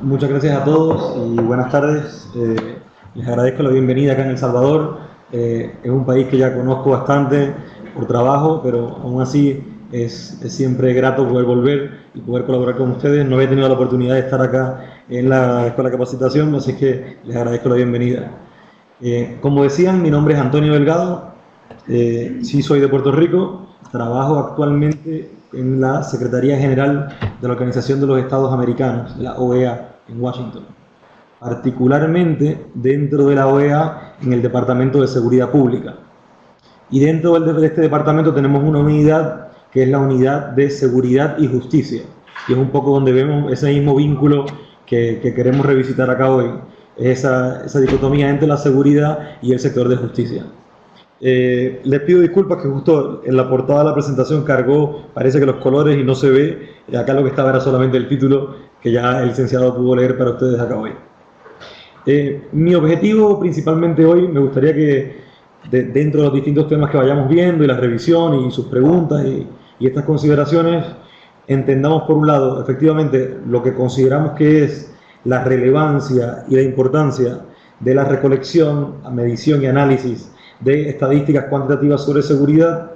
Muchas gracias a todos y buenas tardes. Les agradezco la bienvenida acá en El Salvador. Es un país que ya conozco bastante por trabajo, pero aún así es siempre grato poder volver y poder colaborar con ustedes. No había tenido la oportunidad de estar acá en la Escuela de Capacitación, así que les agradezco la bienvenida. Como decían, mi nombre es Antonio Delgado, sí soy de Puerto Rico, trabajo actualmente en la Secretaría General de la Organización de los Estados Americanos, la OEA, en Washington, particularmente dentro de la OEA en el Departamento de Seguridad Pública. Y dentro de este departamento tenemos una unidad que es la Unidad de Seguridad y Justicia, y es un poco donde vemos ese mismo vínculo que queremos revisitar acá hoy, esa dicotomía entre la seguridad y el sector de justicia. Les pido disculpas que justo en la portada de la presentación cargó, parece que los colores y no se ve, acá lo que estaba era solamente el título que ya el licenciado pudo leer para ustedes acá hoy. Mi objetivo principalmente hoy, me gustaría que dentro de los distintos temas que vayamos viendo y la revisión y sus preguntas y estas consideraciones, entendamos por un lado efectivamente lo que consideramos que es la relevancia y la importancia de la recolección, medición y análisis de estadísticas cuantitativas sobre seguridad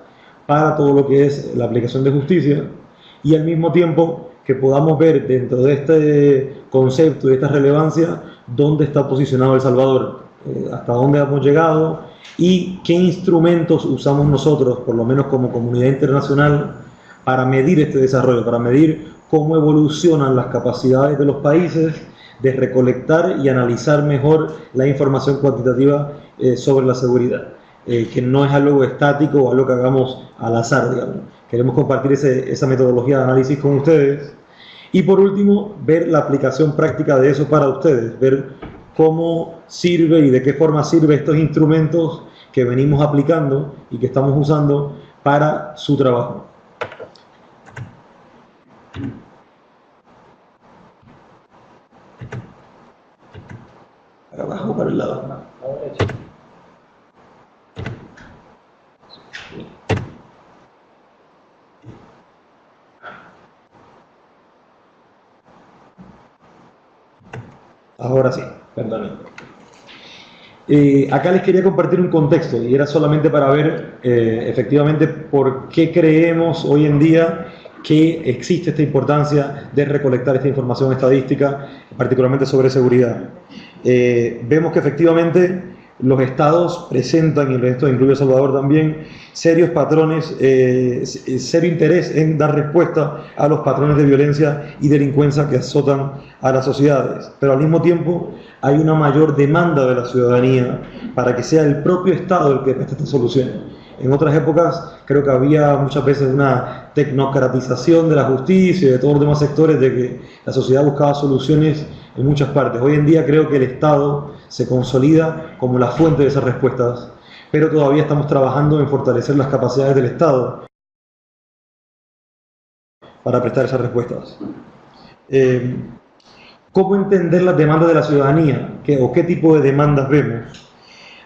para todo lo que es la aplicación de justicia, y al mismo tiempo que podamos ver dentro de este concepto y de esta relevancia dónde está posicionado El Salvador, hasta dónde hemos llegado y qué instrumentos usamos nosotros, por lo menos como comunidad internacional, para medir este desarrollo, para medir cómo evolucionan las capacidades de los países de recolectar y analizar mejor la información cuantitativa sobre la seguridad, que no es algo estático o algo que hagamos al azar, digamos. Queremos compartir esa metodología de análisis con ustedes. Y por último, ver la aplicación práctica de eso para ustedes, ver cómo sirve y de qué forma sirve estos instrumentos que venimos aplicando y que estamos usando para su trabajo. Para abajo, para el lado. Ahora sí, perdón. Acá les quería compartir un contexto y era solamente para ver efectivamente por qué creemos hoy en día que existe esta importancia de recolectar esta información estadística, particularmente sobre seguridad. Vemos que efectivamente los estados presentan, y esto incluye El Salvador también, serios patrones, serio interés en dar respuesta a los patrones de violencia y delincuencia que azotan a las sociedades. Pero al mismo tiempo hay una mayor demanda de la ciudadanía para que sea el propio Estado el que preste esta solución. En otras épocas creo que había muchas veces una tecnocratización de la justicia y de todos los demás sectores, de que la sociedad buscaba soluciones en muchas partes. Hoy en día creo que el Estado se consolida como la fuente de esas respuestas, pero todavía estamos trabajando en fortalecer las capacidades del Estado para prestar esas respuestas. ¿Cómo entender las demandas de la ciudadanía? ¿O qué tipo de demandas vemos?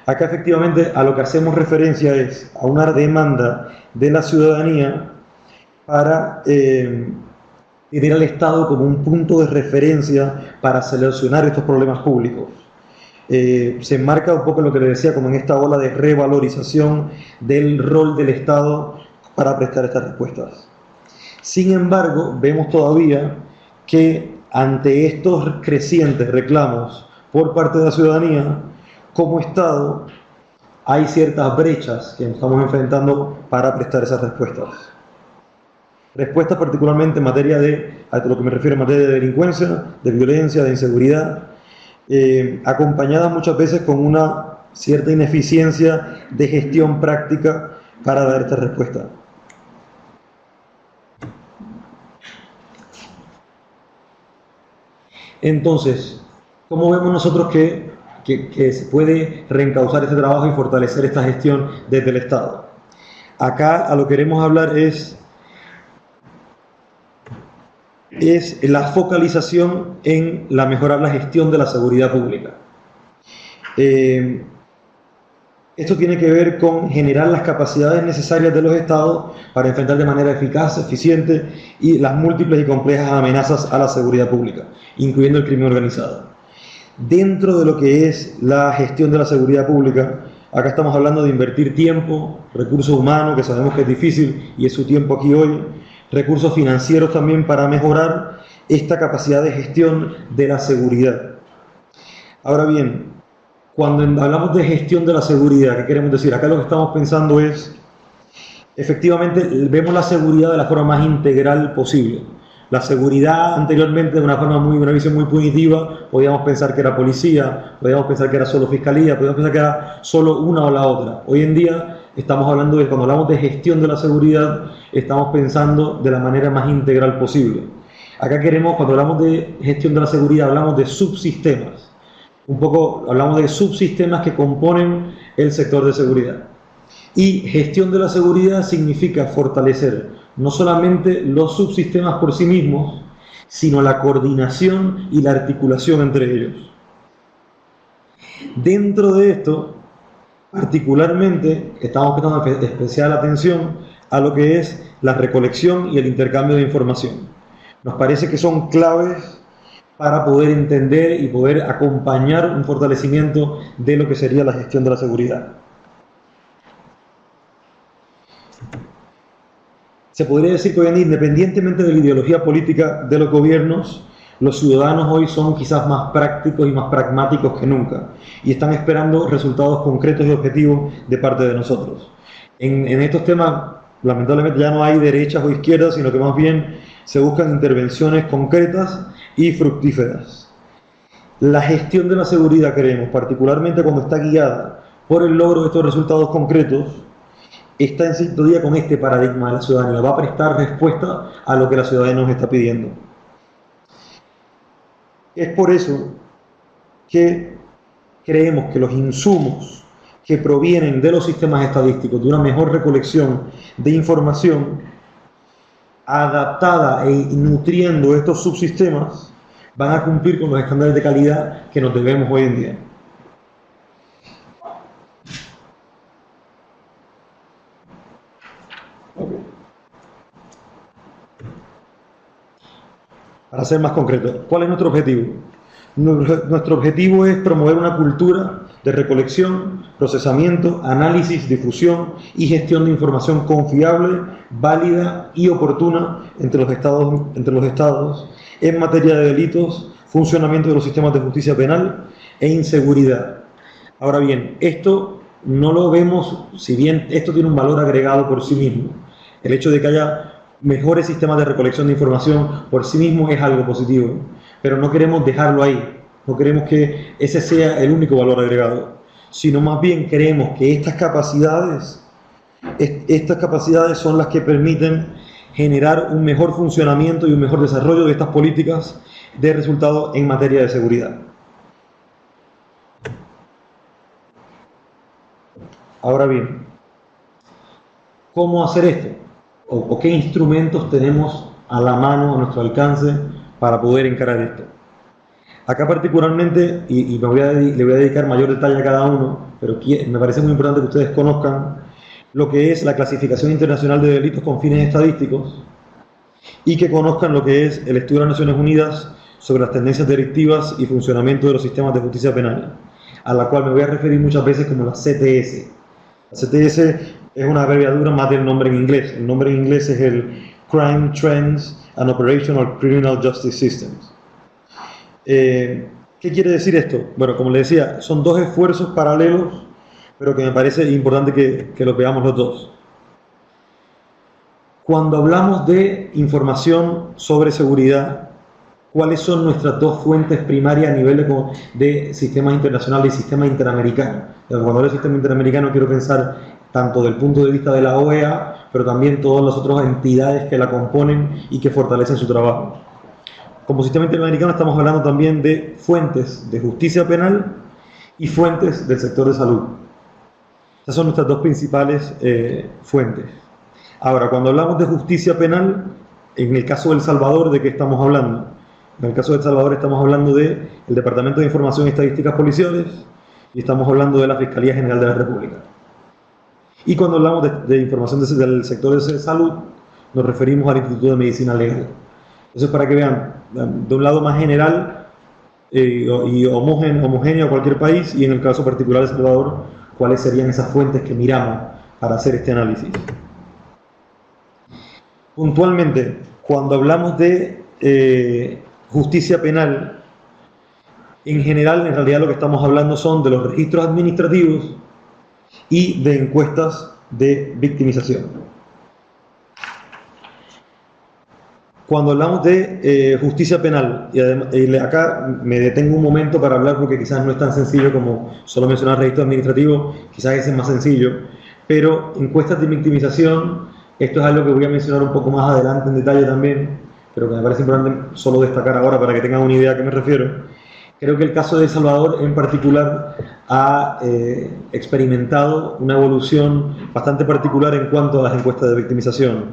Acá efectivamente a lo que hacemos referencia es a una demanda de la ciudadanía para tener al Estado como un punto de referencia para solucionar estos problemas públicos. Se enmarca un poco lo que les decía, como en esta ola de revalorización del rol del Estado para prestar estas respuestas. Sin embargo, vemos todavía que ante estos crecientes reclamos por parte de la ciudadanía, como Estado, hay ciertas brechas que estamos enfrentando para prestar esas respuestas. Respuestas particularmente en materia a lo que me refiero en materia de delincuencia, de violencia, de inseguridad, acompañadas muchas veces con una cierta ineficiencia de gestión práctica para dar esta respuesta. Entonces, ¿cómo vemos nosotros que se puede reencauzar este trabajo y fortalecer esta gestión desde el Estado? Acá a lo que queremos hablar es la focalización en mejorar la gestión de la seguridad pública. Esto tiene que ver con generar las capacidades necesarias de los estados para enfrentar de manera eficaz, eficiente y las múltiples y complejas amenazas a la seguridad pública, incluyendo el crimen organizado. Dentro de lo que es la gestión de la seguridad pública, acá estamos hablando de invertir tiempo, recursos humanos, que sabemos que es difícil y es su tiempo aquí hoy, recursos financieros también para mejorar esta capacidad de gestión de la seguridad. Ahora bien, cuando hablamos de gestión de la seguridad, ¿qué queremos decir? Acá lo que estamos pensando es, efectivamente, vemos la seguridad de la forma más integral posible. La seguridad anteriormente, de una visión muy punitiva, podíamos pensar que era policía, podíamos pensar que era solo fiscalía, podíamos pensar que era solo una o la otra. Hoy en día estamos hablando de, cuando hablamos de gestión de la seguridad, estamos pensando de la manera más integral posible. Acá queremos, cuando hablamos de gestión de la seguridad, hablamos de subsistemas. Un poco hablamos de subsistemas que componen el sector de seguridad. Y gestión de la seguridad significa fortalecer no solamente los subsistemas por sí mismos, sino la coordinación y la articulación entre ellos. Dentro de esto, particularmente, estamos prestando especial atención a lo que es la recolección y el intercambio de información. Nos parece que son claves para poder entender y poder acompañar un fortalecimiento de lo que sería la gestión de la seguridad. Se podría decir que hoy en día, independientemente de la ideología política de los gobiernos, los ciudadanos hoy son quizás más prácticos y más pragmáticos que nunca y están esperando resultados concretos y objetivos de parte de nosotros. En estos temas, lamentablemente ya no hay derechas o izquierdas, sino que más bien se buscan intervenciones concretas y fructíferas. La gestión de la seguridad, creemos, particularmente cuando está guiada por el logro de estos resultados concretos, está en sintonía con este paradigma de la ciudadanía, va a prestar respuesta a lo que la ciudadanía nos está pidiendo. Es por eso que creemos que los insumos que provienen de los sistemas estadísticos, de una mejor recolección de información adaptada e nutriendo estos subsistemas, van a cumplir con los estándares de calidad que nos debemos hoy en día. Para ser más concreto, ¿cuál es nuestro objetivo? Nuestro objetivo es promover una cultura de recolección, procesamiento, análisis, difusión y gestión de información confiable, válida y oportuna entre los estados en materia de delitos, funcionamiento de los sistemas de justicia penal e inseguridad. Ahora bien, esto no lo vemos, si bien esto tiene un valor agregado por sí mismo, el hecho de que haya mejores sistemas de recolección de información por sí mismo es algo positivo, pero no queremos dejarlo ahí, no queremos que ese sea el único valor agregado, sino más bien creemos que estas capacidades son las que permiten generar un mejor funcionamiento y un mejor desarrollo de estas políticas de resultado en materia de seguridad. Ahora bien, ¿cómo hacer esto? ¿O qué instrumentos tenemos a la mano, a nuestro alcance, para poder encarar esto? Acá particularmente, y le voy a dedicar mayor detalle a cada uno, pero me parece muy importante que ustedes conozcan lo que es la clasificación internacional de delitos con fines estadísticos y que conozcan lo que es el estudio de las Naciones Unidas sobre las tendencias delictivas y funcionamiento de los sistemas de justicia penal, a la cual me voy a referir muchas veces como la CTS. La CTS es una abreviatura más del nombre en inglés. El nombre en inglés es el Crime Trends and Operational Criminal Justice Systems. ¿Qué quiere decir esto? Bueno, como les decía, son dos esfuerzos paralelos, pero que me parece importante que los veamos los dos. Cuando hablamos de información sobre seguridad, ¿cuáles son nuestras dos fuentes primarias a nivel de sistemas internacionales y sistemas interamericanos? Cuando hablo de sistema interamericano quiero pensar tanto del punto de vista de la OEA, pero también todas las otras entidades que la componen y que fortalecen su trabajo. Como sistema interamericano estamos hablando también de fuentes de justicia penal y fuentes del sector de salud. Esas son nuestras dos principales fuentes. Ahora, cuando hablamos de justicia penal, en el caso de El Salvador, ¿de qué estamos hablando? En el caso de El Salvador estamos hablando del Departamento de Información y Estadísticas Policiales, y estamos hablando de la Fiscalía General de la República. Y cuando hablamos de información del sector de salud, nos referimos al Instituto de Medicina Legal. Entonces, para que vean, de un lado más general y homogéneo a cualquier país, y en el caso particular de El Salvador, cuáles serían esas fuentes que miramos para hacer este análisis. Puntualmente, cuando hablamos de justicia penal, en general, en realidad lo que estamos hablando son de los registros administrativos y de encuestas de victimización. Cuando hablamos de justicia penal, y además, acá me detengo un momento para hablar porque quizás no es tan sencillo como solo mencionar registro administrativo, quizás ese es más sencillo, pero encuestas de victimización, esto es algo que voy a mencionar un poco más adelante en detalle también, pero que me parece importante solo destacar ahora para que tengan una idea a qué me refiero. Creo que el caso de El Salvador en particular ha experimentado una evolución bastante particular en cuanto a las encuestas de victimización.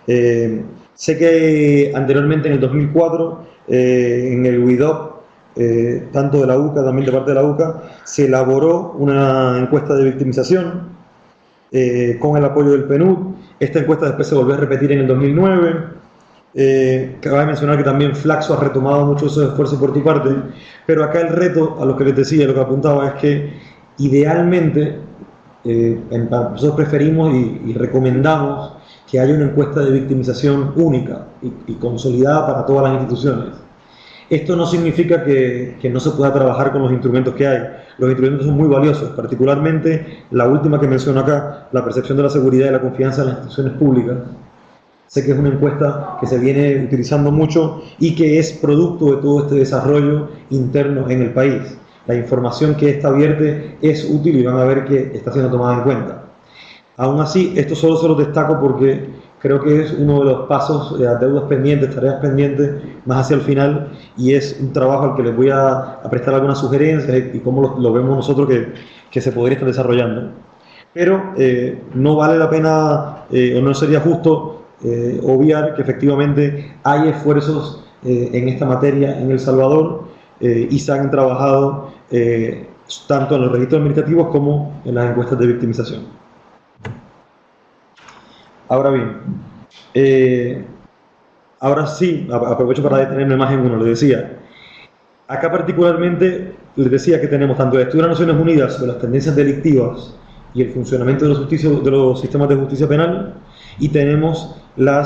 Sé que anteriormente, en el 2004, en el UIDOC, tanto de la UCA, también de parte de la UCA, se elaboró una encuesta de victimización con el apoyo del PNUD. Esta encuesta después se volvió a repetir en el 2009. Cabe mencionar que también Flaxo ha retomado mucho esos esfuerzos por tu parte, pero acá el reto, a lo que les decía, lo que apuntaba, es que idealmente nosotros preferimos y recomendamos que haya una encuesta de victimización única y consolidada para todas las instituciones. Esto no significa que no se pueda trabajar con los instrumentos que hay. Los instrumentos son muy valiosos, particularmente la última que menciono acá, la percepción de la seguridad y la confianza en las instituciones públicas. Sé que es una encuesta que se viene utilizando mucho y que es producto de todo este desarrollo interno en el país. La información que esta vierte es útil y van a ver que está siendo tomada en cuenta. Aún así, esto solo se lo destaco porque creo que es uno de los pasos, deudas pendientes, tareas pendientes, más hacia el final, y es un trabajo al que les voy a prestar algunas sugerencias y cómo lo vemos nosotros que se podría estar desarrollando. Pero no vale la pena o no sería justo obviar que efectivamente hay esfuerzos en esta materia en El Salvador y se han trabajado tanto en los registros administrativos como en las encuestas de victimización. Ahora bien, ahora sí, aprovecho para detenerme más en uno, les decía. Acá particularmente les decía que tenemos tanto el estudio de las Naciones Unidas sobre las tendencias delictivas y el funcionamiento de los sistemas de justicia penal, y tenemos la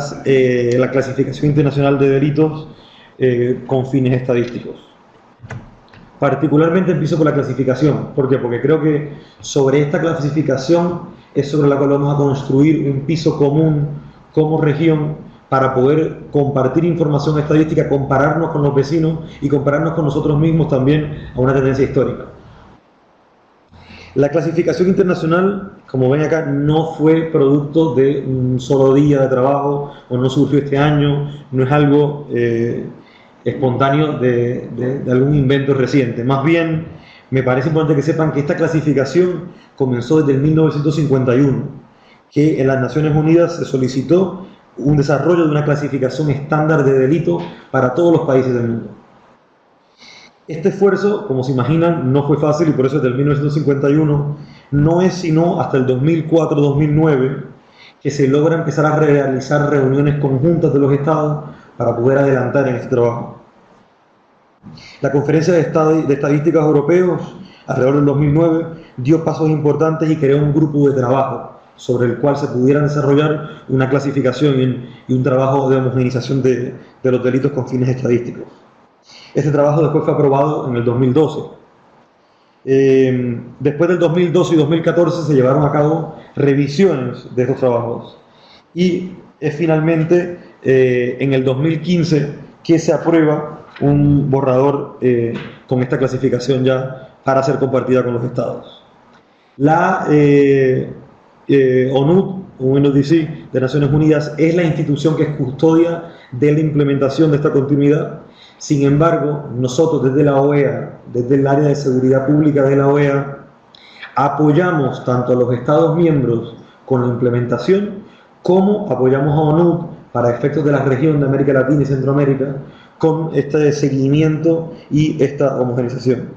clasificación internacional de delitos con fines estadísticos. Particularmente empiezo por la clasificación. ¿Por qué? Porque creo que sobre esta clasificación es sobre la cual vamos a construir un piso común como región para poder compartir información estadística, compararnos con los vecinos y compararnos con nosotros mismos también a una tendencia histórica. La clasificación internacional, como ven acá, no fue producto de un solo día de trabajo o no surgió este año, no es algo espontáneo de algún invento reciente. Más bien, me parece importante que sepan que esta clasificación comenzó desde el 1951, que en las Naciones Unidas se solicitó un desarrollo de una clasificación estándar de delito para todos los países del mundo. Este esfuerzo, como se imaginan, no fue fácil y por eso desde el 1951 no es sino hasta el 2004-2009 que se logra empezar a realizar reuniones conjuntas de los estados para poder adelantar en este trabajo. La Conferencia de Estadísticas Europeos, alrededor del 2009, dio pasos importantes y creó un grupo de trabajo sobre el cual se pudiera desarrollar una clasificación y un trabajo de homogenización de los delitos con fines estadísticos. Este trabajo después fue aprobado en el 2012. Después del 2012 y 2014 se llevaron a cabo revisiones de estos trabajos y es finalmente en el 2015 que se aprueba un borrador con esta clasificación ya para ser compartida con los estados. La ONUD, UNODC de Naciones Unidas, es la institución que es custodia de la implementación de esta continuidad. Sin embargo, nosotros desde la OEA, desde el área de seguridad pública de la OEA, apoyamos tanto a los Estados miembros con la implementación, como apoyamos a ONUD para efectos de la región de América Latina y Centroamérica con este seguimiento y esta homogenización.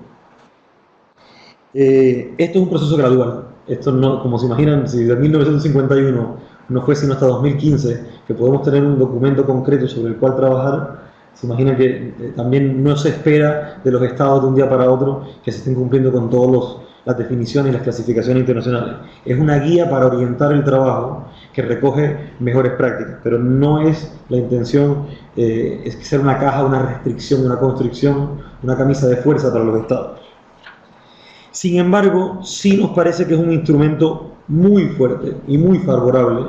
Esto es un proceso gradual. Esto no, como se imaginan, si de 1951 no fue sino hasta 2015 que podemos tener un documento concreto sobre el cual trabajar, se imaginan que también no se espera de los estados de un día para otro que se estén cumpliendo con todas las definiciones y las clasificaciones internacionales. Es una guía para orientar el trabajo que recoge mejores prácticas, pero no es la intención es que sea una caja, una restricción, una constricción, una camisa de fuerza para los estados. Sin embargo, sí nos parece que es un instrumento muy fuerte y muy favorable,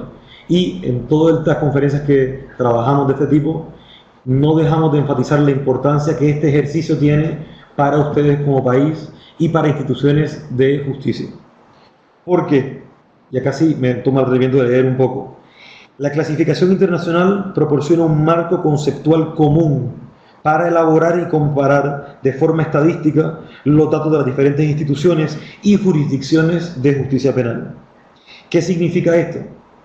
y en todas estas conferencias que trabajamos de este tipo, no dejamos de enfatizar la importancia que este ejercicio tiene para ustedes como país y para instituciones de justicia. ¿Por qué? Y acá sí me tomo el atrevimiento de leer un poco. La clasificación internacional proporciona un marco conceptual común para elaborar y comparar de forma estadística los datos de las diferentes instituciones y jurisdicciones de justicia penal. ¿Qué significa esto?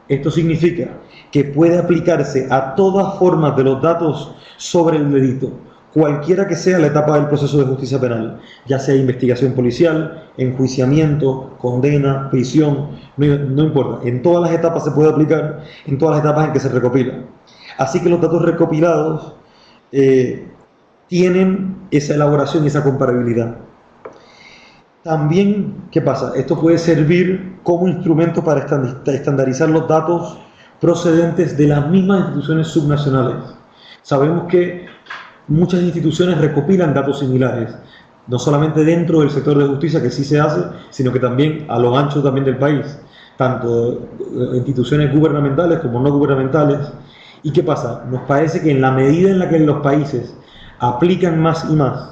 Esto significa que puede aplicarse a todas formas de los datos sobre el delito, cualquiera que sea la etapa del proceso de justicia penal, ya sea investigación policial, enjuiciamiento, condena, prisión, no importa, en todas las etapas se puede aplicar, en todas las etapas en que se recopila. Así que los datos recopilados tienen esa elaboración y esa comparabilidad. También, ¿qué pasa? Esto puede servir como instrumento para estandarizar los datos procedentes de las mismas instituciones subnacionales. Sabemos que muchas instituciones recopilan datos similares, no solamente dentro del sector de justicia, que sí se hace, sino que también a lo ancho también del país, tanto instituciones gubernamentales como no gubernamentales. ¿Y qué pasa? Nos parece que en la medida en la que los países aplican más y más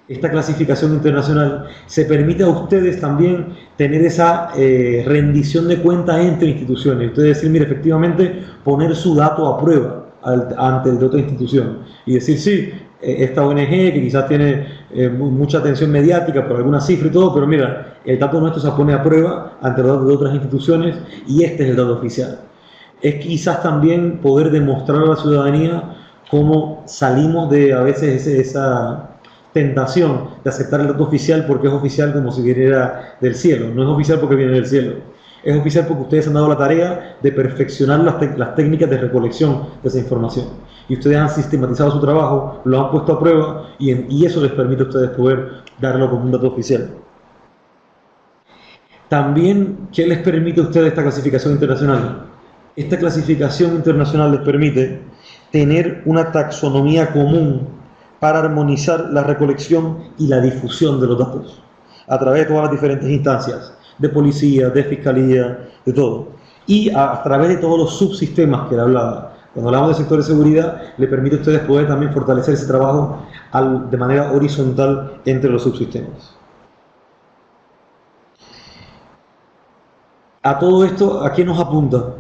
esta clasificación internacional, se permite a ustedes también tener esa rendición de cuentas entre instituciones. Ustedes decir, mire, efectivamente, poner su dato a prueba ante el de otra institución y decir, sí, esta ONG que quizás tiene mucha atención mediática por alguna cifra y todo, pero mira, el dato nuestro se pone a prueba ante los datos de otras instituciones y este es el dato oficial. Es quizás también poder demostrar a la ciudadanía cómo salimos de a veces esa tentación de aceptar el dato oficial porque es oficial como si viniera del cielo. No es oficial porque viene del cielo, es oficial porque ustedes han dado la tarea de perfeccionar las técnicas de recolección de esa información y ustedes han sistematizado su trabajo, lo han puesto a prueba y eso les permite a ustedes poder darlo como un dato oficial. También, ¿qué les permite a ustedes esta clasificación internacional? Esta clasificación internacional les permite tener una taxonomía común para armonizar la recolección y la difusión de los datos a través de todas las diferentes instancias, de policía, de fiscalía, de todo. Y a través de todos los subsistemas que le hablaba. Cuando hablamos del sector de seguridad, le permite a ustedes poder también fortalecer ese trabajo de manera horizontal entre los subsistemas. A todo esto, ¿a qué nos apunta?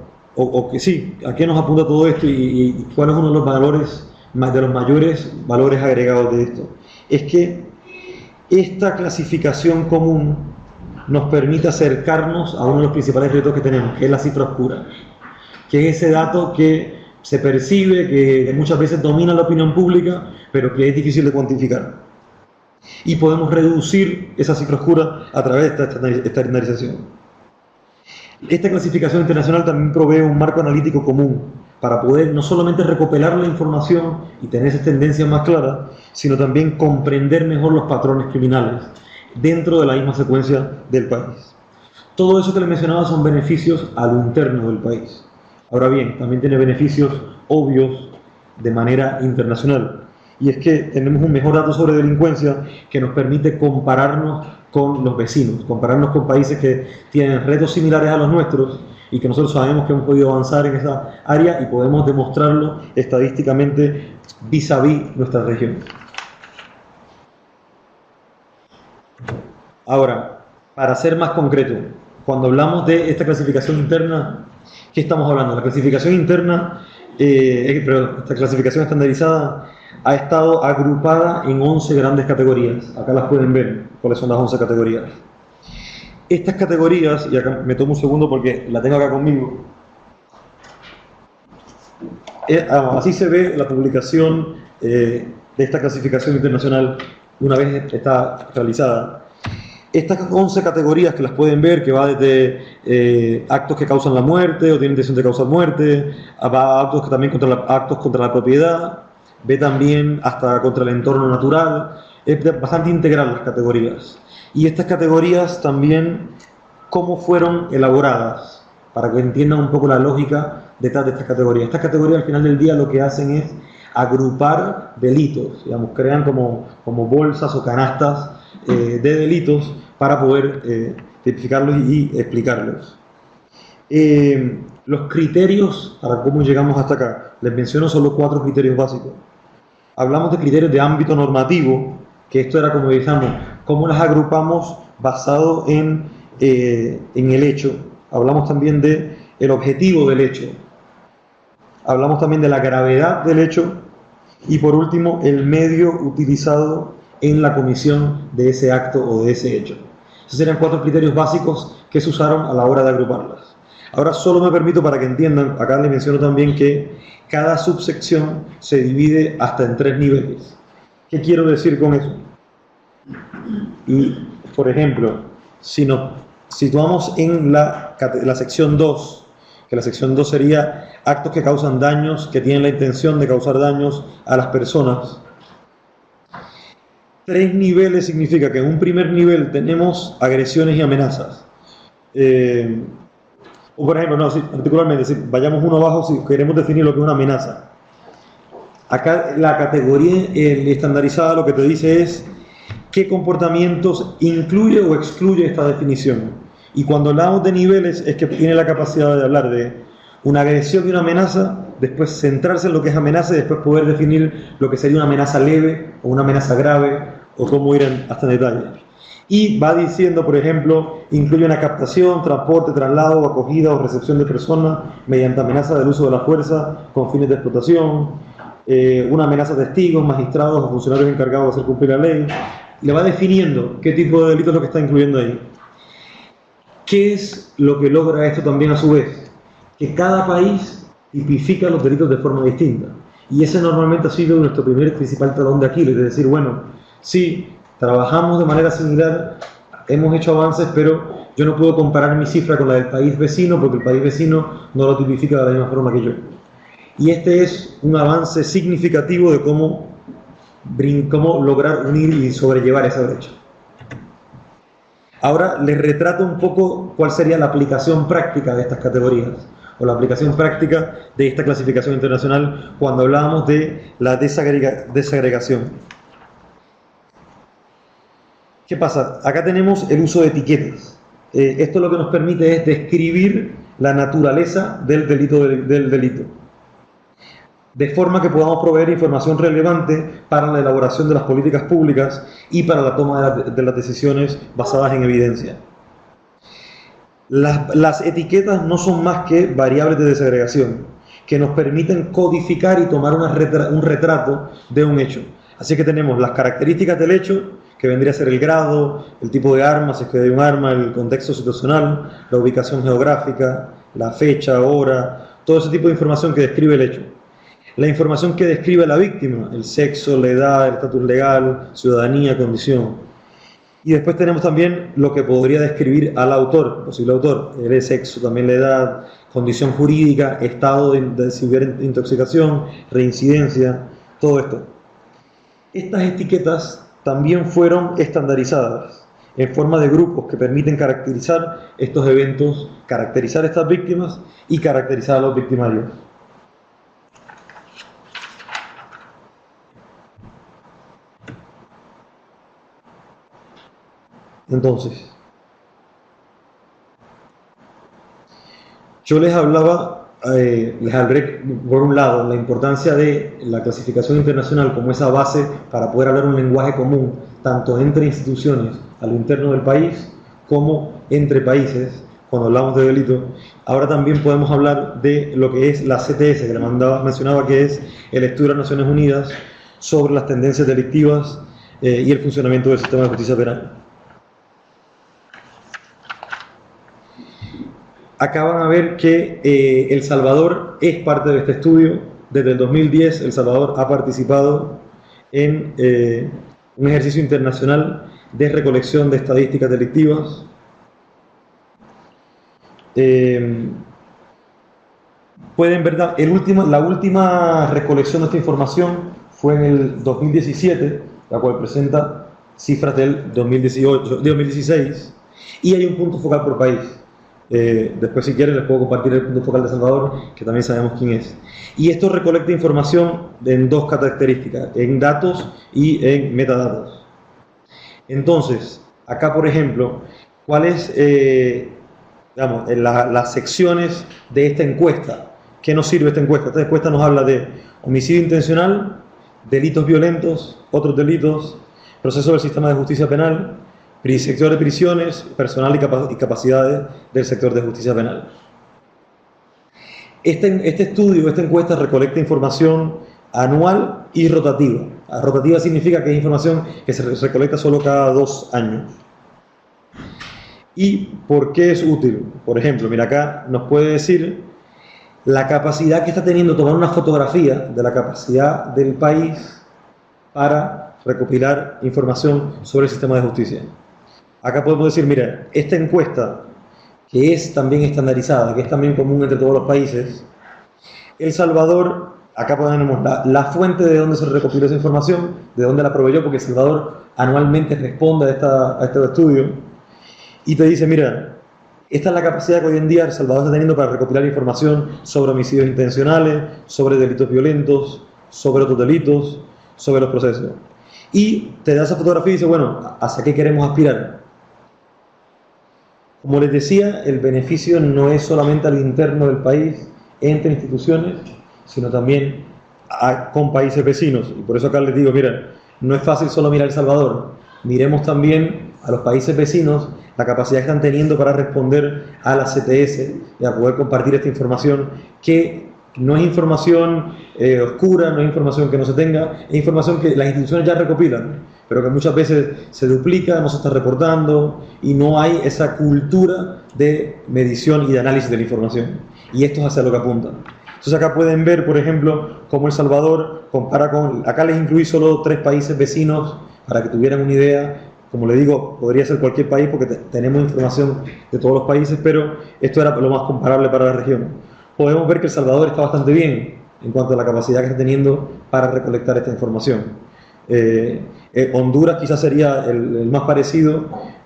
¿A qué nos apunta todo esto y cuál es uno de los valores, de los mayores valores agregados de esto? Es que esta clasificación común nos permite acercarnos a uno de los principales retos que tenemos, que es la cifra oscura, que es ese dato que se percibe, que muchas veces domina la opinión pública, pero que es difícil de cuantificar. Y podemos reducir esa cifra oscura a través de esta estandarización. Esta clasificación internacional también provee un marco analítico común para poder no solamente recopilar la información y tener esas tendencias más claras, sino también comprender mejor los patrones criminales dentro de la misma secuencia del país. Todo eso que les mencionaba son beneficios a lo interno del país. Ahora bien, también tiene beneficios obvios de manera internacional. Y es que tenemos un mejor dato sobre delincuencia que nos permite compararnos con los vecinos, compararnos con países que tienen retos similares a los nuestros y que nosotros sabemos que hemos podido avanzar en esa área y podemos demostrarlo estadísticamente vis a vis nuestra región. Ahora, para ser más concreto, cuando hablamos de esta clasificación interna, ¿qué estamos hablando? La clasificación interna, esta clasificación estandarizada ha estado agrupada en 11 grandes categorías. Acá las pueden ver, cuáles son las 11 categorías. Estas categorías, y acá me tomo un segundo porque la tengo acá conmigo, así se ve la publicación de esta clasificación internacional una vez está realizada. Estas 11 categorías que las pueden ver, que va desde actos que causan la muerte o tienen intención de causar muerte, va a actos, que también actos contra la propiedad, ve también hasta contra el entorno natural, es bastante integral las categorías. Y estas categorías también, cómo fueron elaboradas, para que entiendan un poco la lógica detrás de estas categorías. Estas categorías al final del día lo que hacen es agrupar delitos, digamos, crean como bolsas o canastas de delitos para poder tipificarlos y explicarlos. Los criterios para cómo llegamos hasta acá, les menciono solo 4 criterios básicos. Hablamos de criterios de ámbito normativo, que esto era como decíamos, cómo las agrupamos basado en el hecho. Hablamos también de el objetivo del hecho. Hablamos también de la gravedad del hecho y por último el medio utilizado en la comisión de ese acto o de ese hecho. Esos serían 4 criterios básicos que se usaron a la hora de agruparlas. Ahora solo me permito para que entiendan, acá les menciono también que cada subsección se divide hasta en 3 niveles. ¿Qué quiero decir con eso? Y, por ejemplo, si nos situamos en la sección 2, que la sección 2 sería actos que causan daños, que tienen la intención de causar daños a las personas. 3 niveles significa que en un primer nivel tenemos agresiones y amenazas. O por ejemplo, no, particularmente, si vayamos uno abajo, si queremos definir lo que es una amenaza. Acá la categoría estandarizada lo que te dice es qué comportamientos incluye o excluye esta definición. Y cuando hablamos de niveles es que tiene la capacidad de hablar de una agresión y una amenaza, después centrarse en lo que es amenaza y después poder definir lo que sería una amenaza leve o una amenaza grave o cómo ir hasta en detalle. Y va diciendo, por ejemplo, incluye una captación, transporte, traslado, acogida o recepción de personas mediante amenaza del uso de la fuerza con fines de explotación, una amenaza a testigos, magistrados o funcionarios encargados de hacer cumplir la ley. Le va definiendo qué tipo de delito es lo que está incluyendo ahí. ¿Qué es lo que logra esto también a su vez? Que cada país tipifica los delitos de forma distinta. Y ese normalmente ha sido nuestro primer principal talón de Aquiles, es decir, bueno, sí, trabajamos de manera similar, hemos hecho avances, pero yo no puedo comparar mi cifra con la del país vecino porque el país vecino no lo tipifica de la misma forma que yo. Y este es un avance significativo de cómo lograr unir y sobrellevar esa brecha. Ahora les retrato un poco cuál sería la aplicación práctica de estas categorías o la aplicación práctica de esta clasificación internacional cuando hablábamos de la desagregación. ¿Qué pasa? Acá tenemos el uso de etiquetas. Esto lo que nos permite es describir la naturaleza del delito, de forma que podamos proveer información relevante para la elaboración de las políticas públicas y para la toma de las decisiones basadas en evidencia. Las etiquetas no son más que variables de desagregación que nos permiten codificar y tomar un retrato de un hecho. Así que tenemos las características del hecho, que vendría a ser el grado, el tipo de arma, si es que hay un arma, el contexto situacional, la ubicación geográfica, la fecha, hora, todo ese tipo de información que describe el hecho. La información que describe a la víctima, el sexo, la edad, el estatus legal, ciudadanía, condición. Y después tenemos también lo que podría describir al autor, posible autor, el sexo, también la edad, condición jurídica, estado de si hubiera intoxicación, reincidencia, todo esto. Estas etiquetas también fueron estandarizadas en forma de grupos que permiten caracterizar estos eventos, caracterizar estas víctimas y caracterizar a los victimarios. Entonces, yo les hablé por un lado la importancia de la clasificación internacional como esa base para poder hablar un lenguaje común, tanto entre instituciones a lo interno del país como entre países, cuando hablamos de delito. Ahora también podemos hablar de lo que es la CTS, que le mencionaba, que es el Estudio de las Naciones Unidas sobre las tendencias delictivas y el funcionamiento del sistema de justicia penal. Acá van a ver que El Salvador es parte de este estudio. Desde el 2010 El Salvador ha participado en un ejercicio internacional de recolección de estadísticas delictivas. Pueden ver, la última recolección de esta información fue en el 2017, la cual presenta cifras del 2018, de 2016, y hay un punto focal por país. Después, si quieren, les puedo compartir el punto focal de Salvador, que también sabemos quién es. Y esto recolecta información en dos características, en datos y en metadatos. Entonces, acá, por ejemplo, ¿cuáles, digamos, las secciones de esta encuesta? ¿Qué nos sirve esta encuesta? Esta encuesta nos habla de homicidio intencional, delitos violentos, otros delitos, proceso del sistema de justicia penal, sector de prisiones, personal y capacidades del sector de justicia penal. Este estudio, esta encuesta recolecta información anual y rotativa. Rotativa significa que es información que se recolecta solo cada 2 años. ¿Y por qué es útil? Por ejemplo, mira acá nos puede decir la capacidad que está teniendo tomar una fotografía de la capacidad del país para recopilar información sobre el sistema de justicia. Acá podemos decir, mira, esta encuesta, que es también estandarizada, que es también común entre todos los países, El Salvador, acá ponemos la fuente de donde se recopiló esa información, de dónde la proveyó, porque El Salvador anualmente responde a este estudio, y te dice, mira, esta es la capacidad que hoy en día El Salvador está teniendo para recopilar información sobre homicidios intencionales, sobre delitos violentos, sobre otros delitos, sobre los procesos. Y te da esa fotografía y dice, bueno, ¿hacia qué queremos aspirar? Como les decía, el beneficio no es solamente al interno del país, entre instituciones, sino también con países vecinos. Y por eso acá les digo, mira, no es fácil solo mirar El Salvador, miremos también a los países vecinos la capacidad que están teniendo para responder a la CTS y a poder compartir esta información que no es información oscura, no es información que no se tenga, es información que las instituciones ya recopilan, pero que muchas veces se duplica, no se está reportando y no hay esa cultura de medición y de análisis de la información. Y esto es hacia lo que apunta. Entonces acá pueden ver, por ejemplo, cómo El Salvador compara con... Acá les incluí solo 3 países vecinos para que tuvieran una idea. Como le digo, podría ser cualquier país porque tenemos información de todos los países, pero esto era lo más comparable para la región. Podemos ver que El Salvador está bastante bien en cuanto a la capacidad que está teniendo para recolectar esta información. Honduras quizás sería el más parecido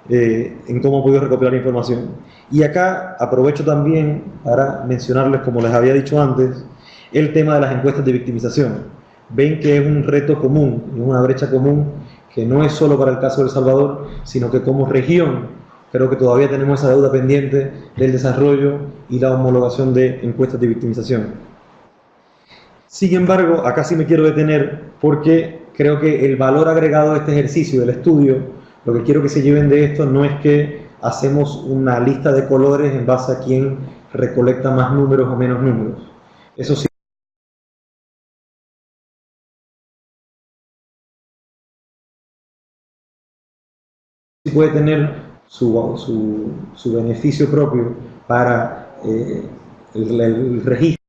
en cómo ha podido recopilar información. Y acá aprovecho también para mencionarles, como les había dicho antes, el tema de las encuestas de victimización. Ven que es un reto común, es una brecha común que no es solo para el caso de El Salvador, sino que como región creo que todavía tenemos esa deuda pendiente del desarrollo y la homologación de encuestas de victimización. Sin embargo, acá sí me quiero detener porque creo que el valor agregado de este ejercicio, del estudio, lo que quiero que se lleven de esto no es que hacemos una lista de colores en base a quién recolecta más números o menos números. Eso sí puede tener su beneficio propio para el registro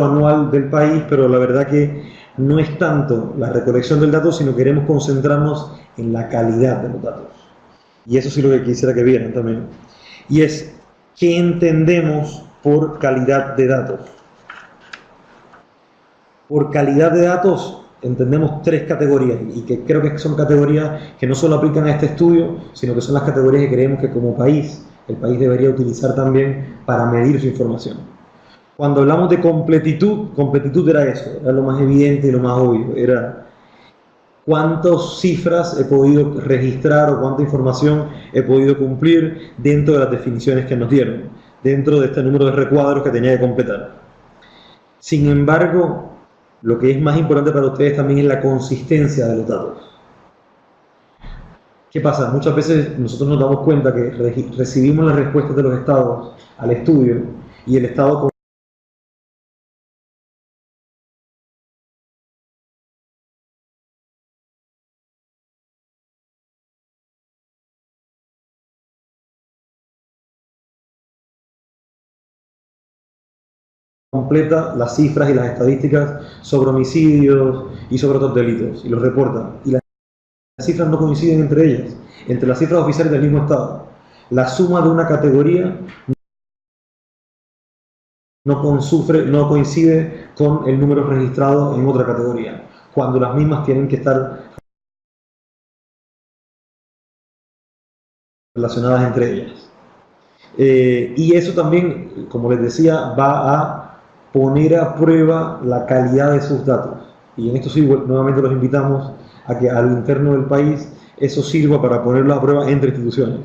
anual del país, pero la verdad que no es tanto la recolección del dato, sino queremos concentrarnos en la calidad de los datos. Y eso sí lo que quisiera que vieran también. Y es, ¿qué entendemos por calidad de datos? Por calidad de datos entendemos 3 categorías y que creo que son categorías que no solo aplican a este estudio, sino que son las categorías que creemos que como país, el país debería utilizar también para medir su información. Cuando hablamos de completitud, completitud era eso, era lo más evidente y lo más obvio, era cuántas cifras he podido registrar o cuánta información he podido cumplir dentro de las definiciones que nos dieron, dentro de este número de recuadros que tenía que completar. Sin embargo, lo que es más importante para ustedes también es la consistencia de los datos. ¿Qué pasa? Muchas veces nosotros nos damos cuenta que recibimos las respuestas de los estados al estudio y el estado completa las cifras y las estadísticas sobre homicidios y sobre otros delitos, y los reporta. Y las cifras no coinciden entre ellas, entre las cifras oficiales del mismo Estado. La suma de una categoría no coincide con el número registrado en otra categoría, cuando las mismas tienen que estar relacionadas entre ellas. Y eso también, como les decía, va a poner a prueba la calidad de sus datos. Y en esto sí, nuevamente los invitamos a que al interno del país eso sirva para ponerlo a prueba entre instituciones.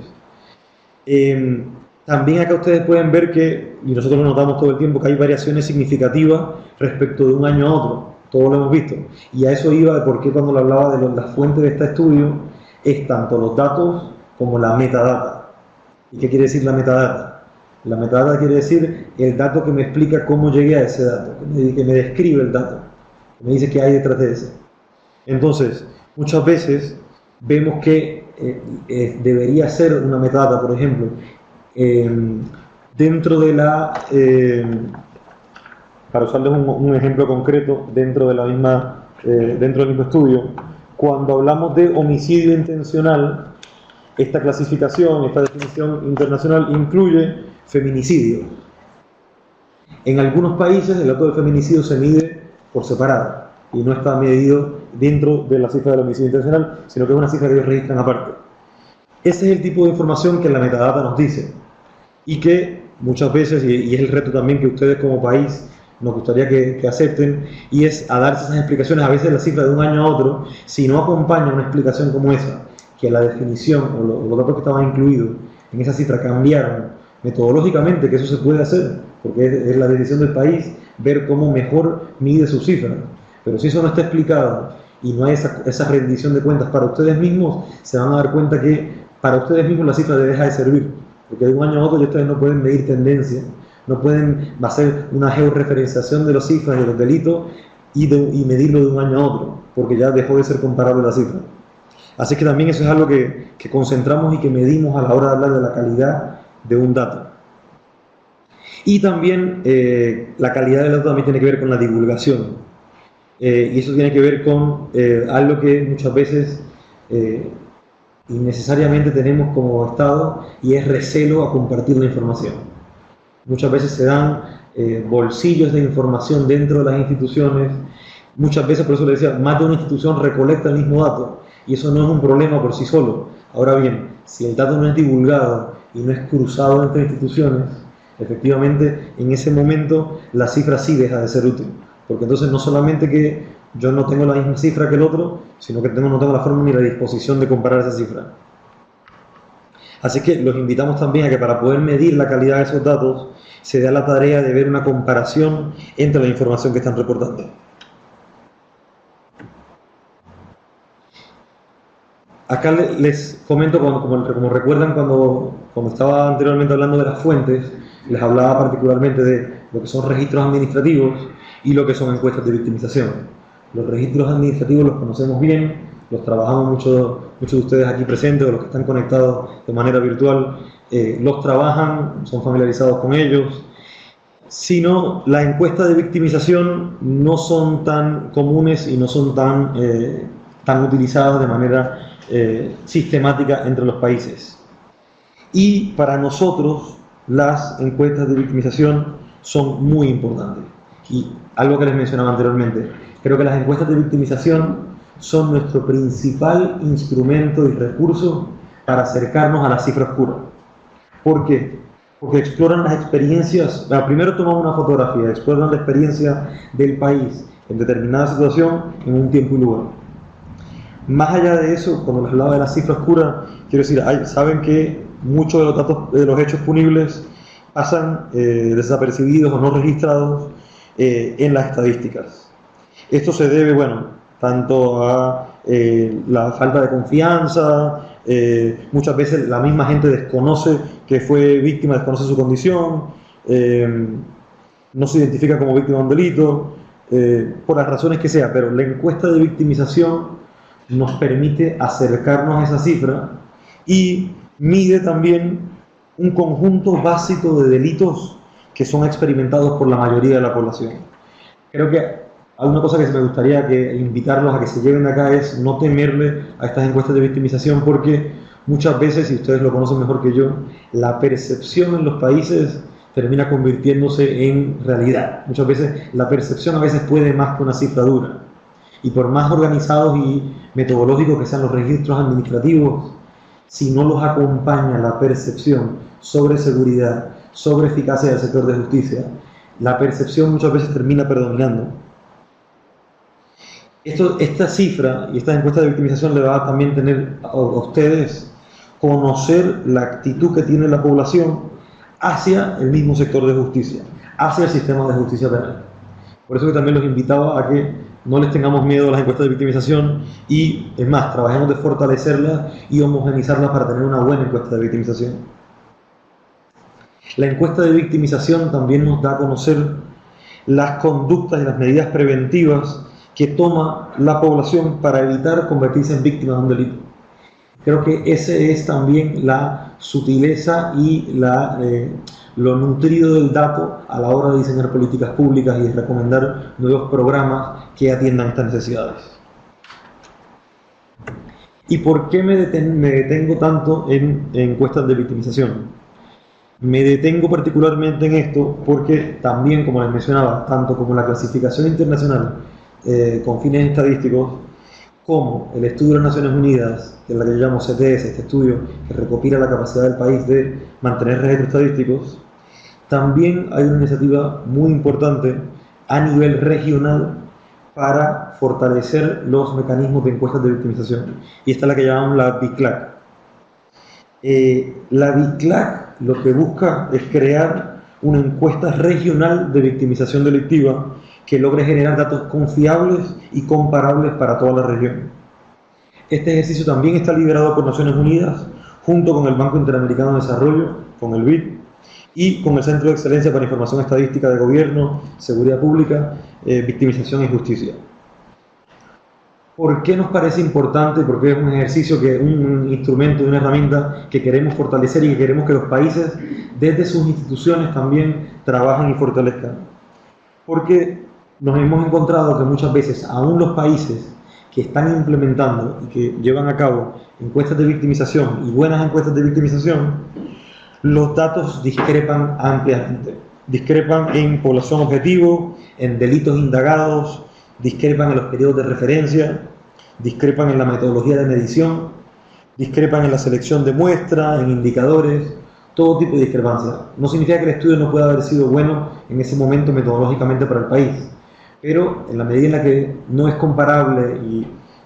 También acá ustedes pueden ver que, y nosotros lo notamos todo el tiempo, que hay variaciones significativas respecto de un año a otro. Todos lo hemos visto. Y a eso iba de por qué cuando le hablaba de las fuentes de este estudio, es tanto los datos como la metadata. ¿Y qué quiere decir la metadata? La metadata quiere decir el dato que me explica cómo llegué a ese dato, que me describe el dato, que me dice qué hay detrás de ese. Entonces, muchas veces vemos que debería ser una metadata, por ejemplo, dentro de la, para usarles un ejemplo concreto, dentro de la misma, dentro del mismo estudio, cuando hablamos de homicidio intencional, esta clasificación, esta definición internacional incluye feminicidio. En algunos países el dato del feminicidio se mide por separado y no está medido dentro de la cifra del homicidio intencional, sino que es una cifra que ellos registran aparte. Ese es el tipo de información que la metadata nos dice y que muchas veces, y es el reto también que ustedes como país nos gustaría que acepten, y es a darse esas explicaciones. A veces la cifra de un año a otro, si no acompaña una explicación como esa, que la definición o los datos que estaban incluidos en esa cifra cambiaron metodológicamente, que eso se puede hacer, porque es la decisión del país ver cómo mejor mide sus cifras. Pero si eso no está explicado y no hay esa rendición de cuentas para ustedes mismos, se van a dar cuenta que para ustedes mismos la cifra deja de servir, porque de un año a otro ya ustedes no pueden medir tendencia, no pueden hacer una georreferenciación de las cifras de los delitos y medirlo de un año a otro, porque ya dejó de ser comparable la cifra. Así que también eso es algo que concentramos y que medimos a la hora de hablar de la calidad de un dato. Y también la calidad del dato también tiene que ver con la divulgación. Y eso tiene que ver con algo que muchas veces innecesariamente tenemos como Estado, y es recelo a compartir la información. Muchas veces se dan bolsillos de información dentro de las instituciones. Muchas veces, por eso le decía, más de una institución recolecta el mismo dato. Y eso no es un problema por sí solo. Ahora bien, si el dato no es divulgado y no es cruzado entre instituciones, efectivamente en ese momento la cifra sí deja de ser útil. Porque entonces no solamente que yo no tengo la misma cifra que el otro, sino que no tengo la forma ni la disposición de comparar esa cifra. Así que los invitamos también a que para poder medir la calidad de esos datos se dé la tarea de ver una comparación entre la información que están reportando. Acá les comento, como recuerdan cuando estaba anteriormente hablando de las fuentes, les hablaba particularmente de lo que son registros administrativos y lo que son encuestas de victimización. Los registros administrativos los conocemos bien, los trabajamos muchos de ustedes aquí presentes o los que están conectados de manera virtual, los trabajan, son familiarizados con ellos. Sino las encuestas de victimización no son tan comunes y no son tan utilizadas de manera sistemática entre los países. Y para nosotros las encuestas de victimización son muy importantes. Y algo que les mencionaba anteriormente, creo que las encuestas de victimización son nuestro principal instrumento y recurso para acercarnos a la cifra oscura. ¿Por qué? Porque exploran las experiencias. Primero toman una fotografía, exploran la experiencia del país en determinada situación en un tiempo y lugar. Más allá de eso, cuando les hablaba de la cifra oscura, quiero decir, saben que muchos de los datos de los hechos punibles pasan desapercibidos o no registrados en las estadísticas. Esto se debe, tanto a la falta de confianza. Muchas veces la misma gente desconoce que fue víctima, desconoce su condición, no se identifica como víctima de un delito, por las razones que sea, pero la encuesta de victimización nos permite acercarnos a esa cifra y mide también un conjunto básico de delitos que son experimentados por la mayoría de la población. Creo que hay una cosa que me gustaría invitarlos a que se lleven de acá es no temerle a estas encuestas de victimización, porque muchas veces, y ustedes lo conocen mejor que yo, la percepción en los países termina convirtiéndose en realidad. Muchas veces la percepción a veces puede más que una cifra dura. Y por más organizados y metodológicos que sean los registros administrativos, si no los acompaña la percepción sobre seguridad, sobre eficacia del sector de justicia, la percepción muchas veces termina predominando. Esta cifra y esta encuesta de victimización le va a también tener a ustedes conocer la actitud que tiene la población hacia el mismo sector de justicia, hacia el sistema de justicia penal. Por eso que también los invitaba a que no les tengamos miedo a las encuestas de victimización y, es más, trabajemos de fortalecerlas y homogeneizarlas para tener una buena encuesta de victimización. La encuesta de victimización también nos da a conocer las conductas y las medidas preventivas que toma la población para evitar convertirse en víctima de un delito. Creo que ese es también la sutileza y lo nutrido del dato a la hora de diseñar políticas públicas y de recomendar nuevos programas que atiendan estas necesidades. ¿Y por qué me detengo tanto en encuestas de victimización? Me detengo particularmente en esto porque también, como les mencionaba, tanto como la clasificación internacional con fines estadísticos, como el estudio de las Naciones Unidas, que es la que yo llamo CTS, este estudio que recopila la capacidad del país de mantener registros estadísticos, también hay una iniciativa muy importante a nivel regional para fortalecer los mecanismos de encuestas de victimización. Y esta es la que llamamos la BICLAC. La BICLAC lo que busca es crear una encuesta regional de victimización delictiva que logre generar datos confiables y comparables para toda la región. Este ejercicio también está liderado por Naciones Unidas, junto con el Banco Interamericano de Desarrollo, con el BID, y con el Centro de Excelencia para Información Estadística de Gobierno, Seguridad Pública, Victimización y Justicia. ¿Por qué nos parece importante? Porque es un ejercicio, un instrumento y una herramienta que queremos fortalecer y que queremos que los países, desde sus instituciones, también trabajen y fortalezcan. Porque nos hemos encontrado que muchas veces, aún los países que están implementando y que llevan a cabo encuestas de victimización y buenas encuestas de victimización, los datos discrepan ampliamente. Discrepan en población objetivo, en delitos indagados, discrepan en los periodos de referencia, discrepan en la metodología de medición, discrepan en la selección de muestras, en indicadores, todo tipo de discrepancia. No significa que el estudio no pueda haber sido bueno en ese momento metodológicamente para el país, pero en la medida en la que no es comparable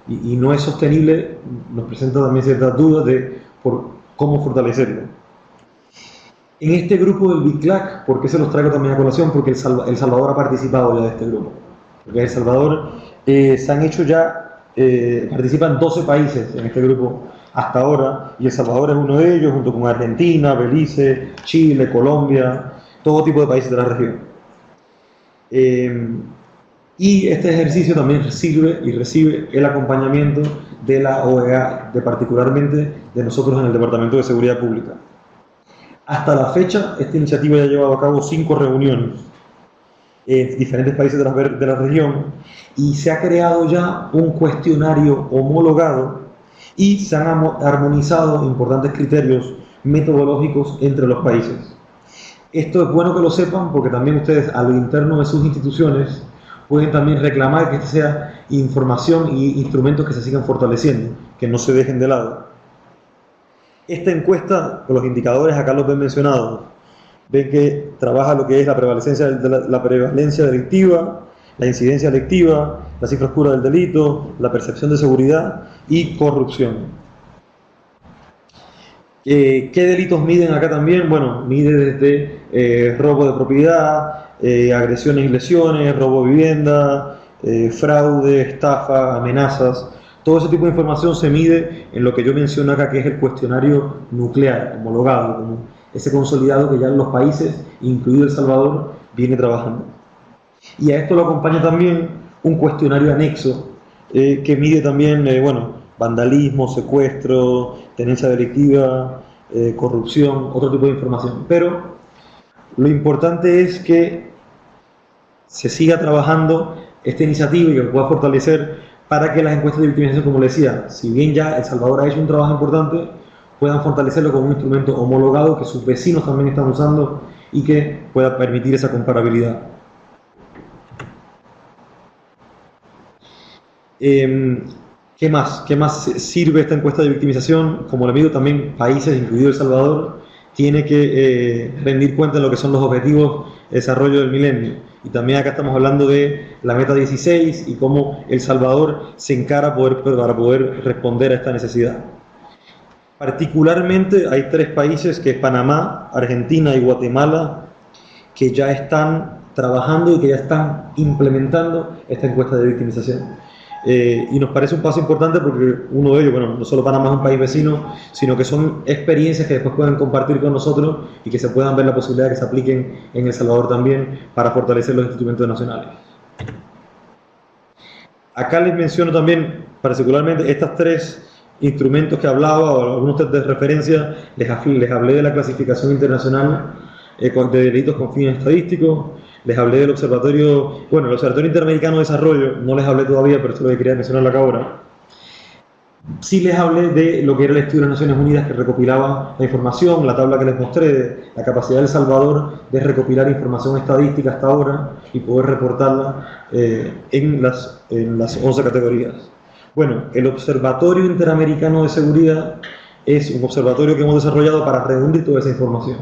y no es sostenible, nos presenta también ciertas dudas de cómo fortalecerlo. En este grupo del BICLAC, ¿por qué se los traigo también a colación? Porque El Salvador ha participado ya de este grupo. Porque en El Salvador se han hecho ya, participan 12 países en este grupo hasta ahora, y El Salvador es uno de ellos, junto con Argentina, Belice, Chile, Colombia, todo tipo de países de la región. Y este ejercicio también recibe el acompañamiento de la OEA, particularmente de nosotros en el Departamento de Seguridad Pública. Hasta la fecha, esta iniciativa ya ha llevado a cabo 5 reuniones en diferentes países de la región, y se ha creado ya un cuestionario homologado y se han armonizado importantes criterios metodológicos entre los países. Esto es bueno que lo sepan, porque también ustedes, a lo interno de sus instituciones, pueden también reclamar que esta sea información y instrumentos que se sigan fortaleciendo, que no se dejen de lado. Esta encuesta, con los indicadores acá los ven mencionados, ven que trabaja lo que es la prevalencia delictiva, la incidencia delictiva, la cifra oscura del delito, la percepción de seguridad y corrupción. ¿Qué delitos miden acá también? Bueno, mide desde robo de propiedad, agresiones y lesiones, robo de vivienda, fraude, estafa, amenazas. Todo ese tipo de información se mide en lo que yo menciono acá, que es el cuestionario nuclear, homologado, como ese consolidado que ya en los países, incluido El Salvador, viene trabajando. Y a esto lo acompaña también un cuestionario anexo que mide también, vandalismo, secuestro, tenencia delictiva, corrupción, otro tipo de información. Pero lo importante es que se siga trabajando esta iniciativa y que pueda fortalecer para que las encuestas de victimización, como le decía, si bien ya El Salvador ha hecho un trabajo importante, puedan fortalecerlo con un instrumento homologado que sus vecinos también están usando y que pueda permitir esa comparabilidad. ¿Qué más? ¿Qué más sirve esta encuesta de victimización? Como le digo, también países, incluido El Salvador, tiene que rendir cuenta de lo que son los objetivos de desarrollo del milenio. Y también acá estamos hablando de la meta 16 y cómo El Salvador se encara para poder responder a esta necesidad. Particularmente hay 3 países, que es Panamá, Argentina y Guatemala, que ya están trabajando y que ya están implementando esta encuesta de victimización. Y nos parece un paso importante porque uno de ellos, bueno, no solo Panamá es un país vecino, sino que son experiencias que después pueden compartir con nosotros y que se puedan ver la posibilidad de que se apliquen en El Salvador también para fortalecer los instrumentos nacionales. Acá les menciono también particularmente estos 3 instrumentos que hablaba, o algunos de referencia. Les hablé de la clasificación internacional de delitos con fines estadísticos. Les hablé del observatorio, bueno, el Observatorio Interamericano de Desarrollo, no les hablé todavía, pero esto es lo que quería mencionar acá ahora. Sí les hablé de lo que era el estudio de las Naciones Unidas, que recopilaba la información, la tabla que les mostré, de la capacidad de El Salvador de recopilar información estadística hasta ahora y poder reportarla en las 11 categorías. Bueno, el Observatorio Interamericano de Seguridad es un observatorio que hemos desarrollado para reunir toda esa información.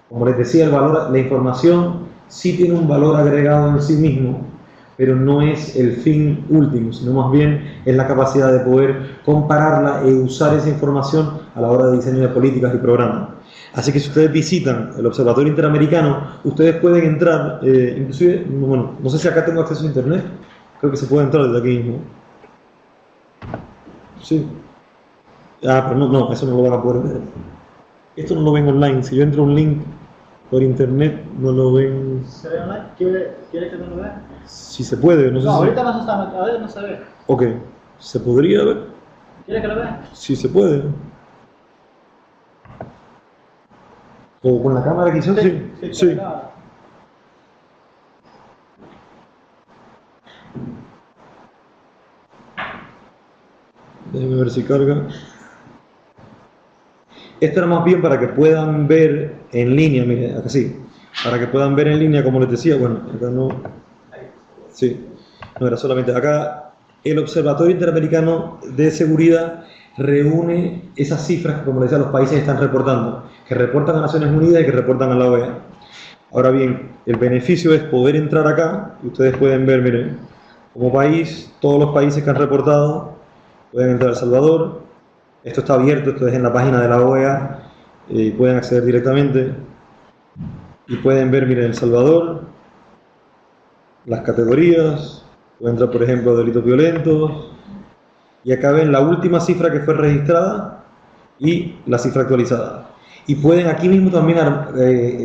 Como les decía, la información sí tiene un valor agregado en sí mismo, pero no es el fin último, sino más bien es la capacidad de poder compararla e usar esa información a la hora de diseño de políticas y programas. Así que si ustedes visitan el Observatorio Interamericano, ustedes pueden entrar, inclusive, bueno, no sé si acá tengo acceso a internet, creo que se puede entrar desde aquí mismo. Sí. Ah, pero no, eso no lo van a poder ver. Esto no lo ven online, si yo entro a un link por internet, no lo ven. ¿Se ve online? ¿Quiere que no lo vea? Si se puede, no sé No, si... ahorita no se está, ahorita no se ve. Ok, ¿se podría ver? ¿Quiere que lo vea? Si se puede. ¿O con la cámara quizás? Sí. Déjenme ver si carga. Esto era más bien para que puedan ver en línea, miren, acá sí. Para que puedan ver en línea, como les decía, bueno, acá no. Sí, no era solamente. Acá el Observatorio Interamericano de Seguridad reúne esas cifras que, como les decía, los países están reportando, que reportan a Naciones Unidas y que reportan a la OEA. Ahora bien, el beneficio es poder entrar acá y ustedes pueden ver, miren, como país, todos los países que han reportado, pueden entrar a El Salvador. Esto está abierto, esto es en la página de la OEA, pueden acceder directamente y pueden ver, miren, El Salvador, las categorías, pueden entrar, por ejemplo, a delitos violentos, y acá ven la última cifra que fue registrada y la cifra actualizada. Y pueden aquí mismo también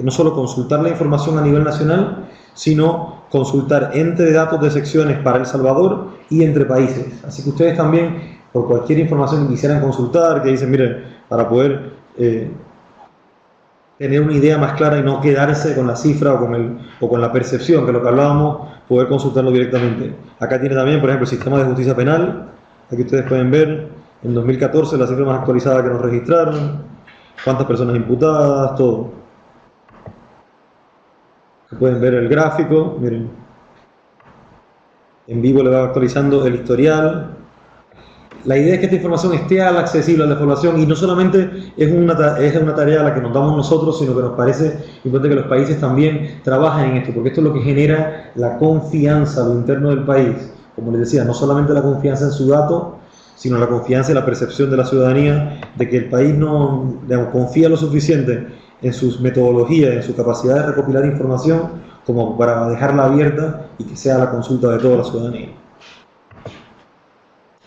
no solo consultar la información a nivel nacional, sino consultar entre datos de secciones para El Salvador y entre países. Así que ustedes también, por cualquier información que quisieran consultar, que dicen, miren, para poder tener una idea más clara y no quedarse con la cifra o con la percepción, que lo que hablábamos, poder consultarlo directamente. Acá tiene también, por ejemplo, el sistema de justicia penal. Aquí ustedes pueden ver, en 2014, la cifra más actualizada que nos registraron, cuántas personas imputadas, todo. Pueden ver el gráfico, miren. En vivo le va actualizando el historial. La idea es que esta información esté accesible a la población y no solamente es una tarea a la que nos damos nosotros, sino que nos parece importante que los países también trabajen en esto, porque esto es lo que genera la confianza a lo interno del país. Como les decía, no solamente la confianza en su dato, sino la confianza y la percepción de la ciudadanía de que el país no, digamos, confía lo suficiente en sus metodologías, en su capacidad de recopilar información, como para dejarla abierta y que sea la consulta de toda la ciudadanía.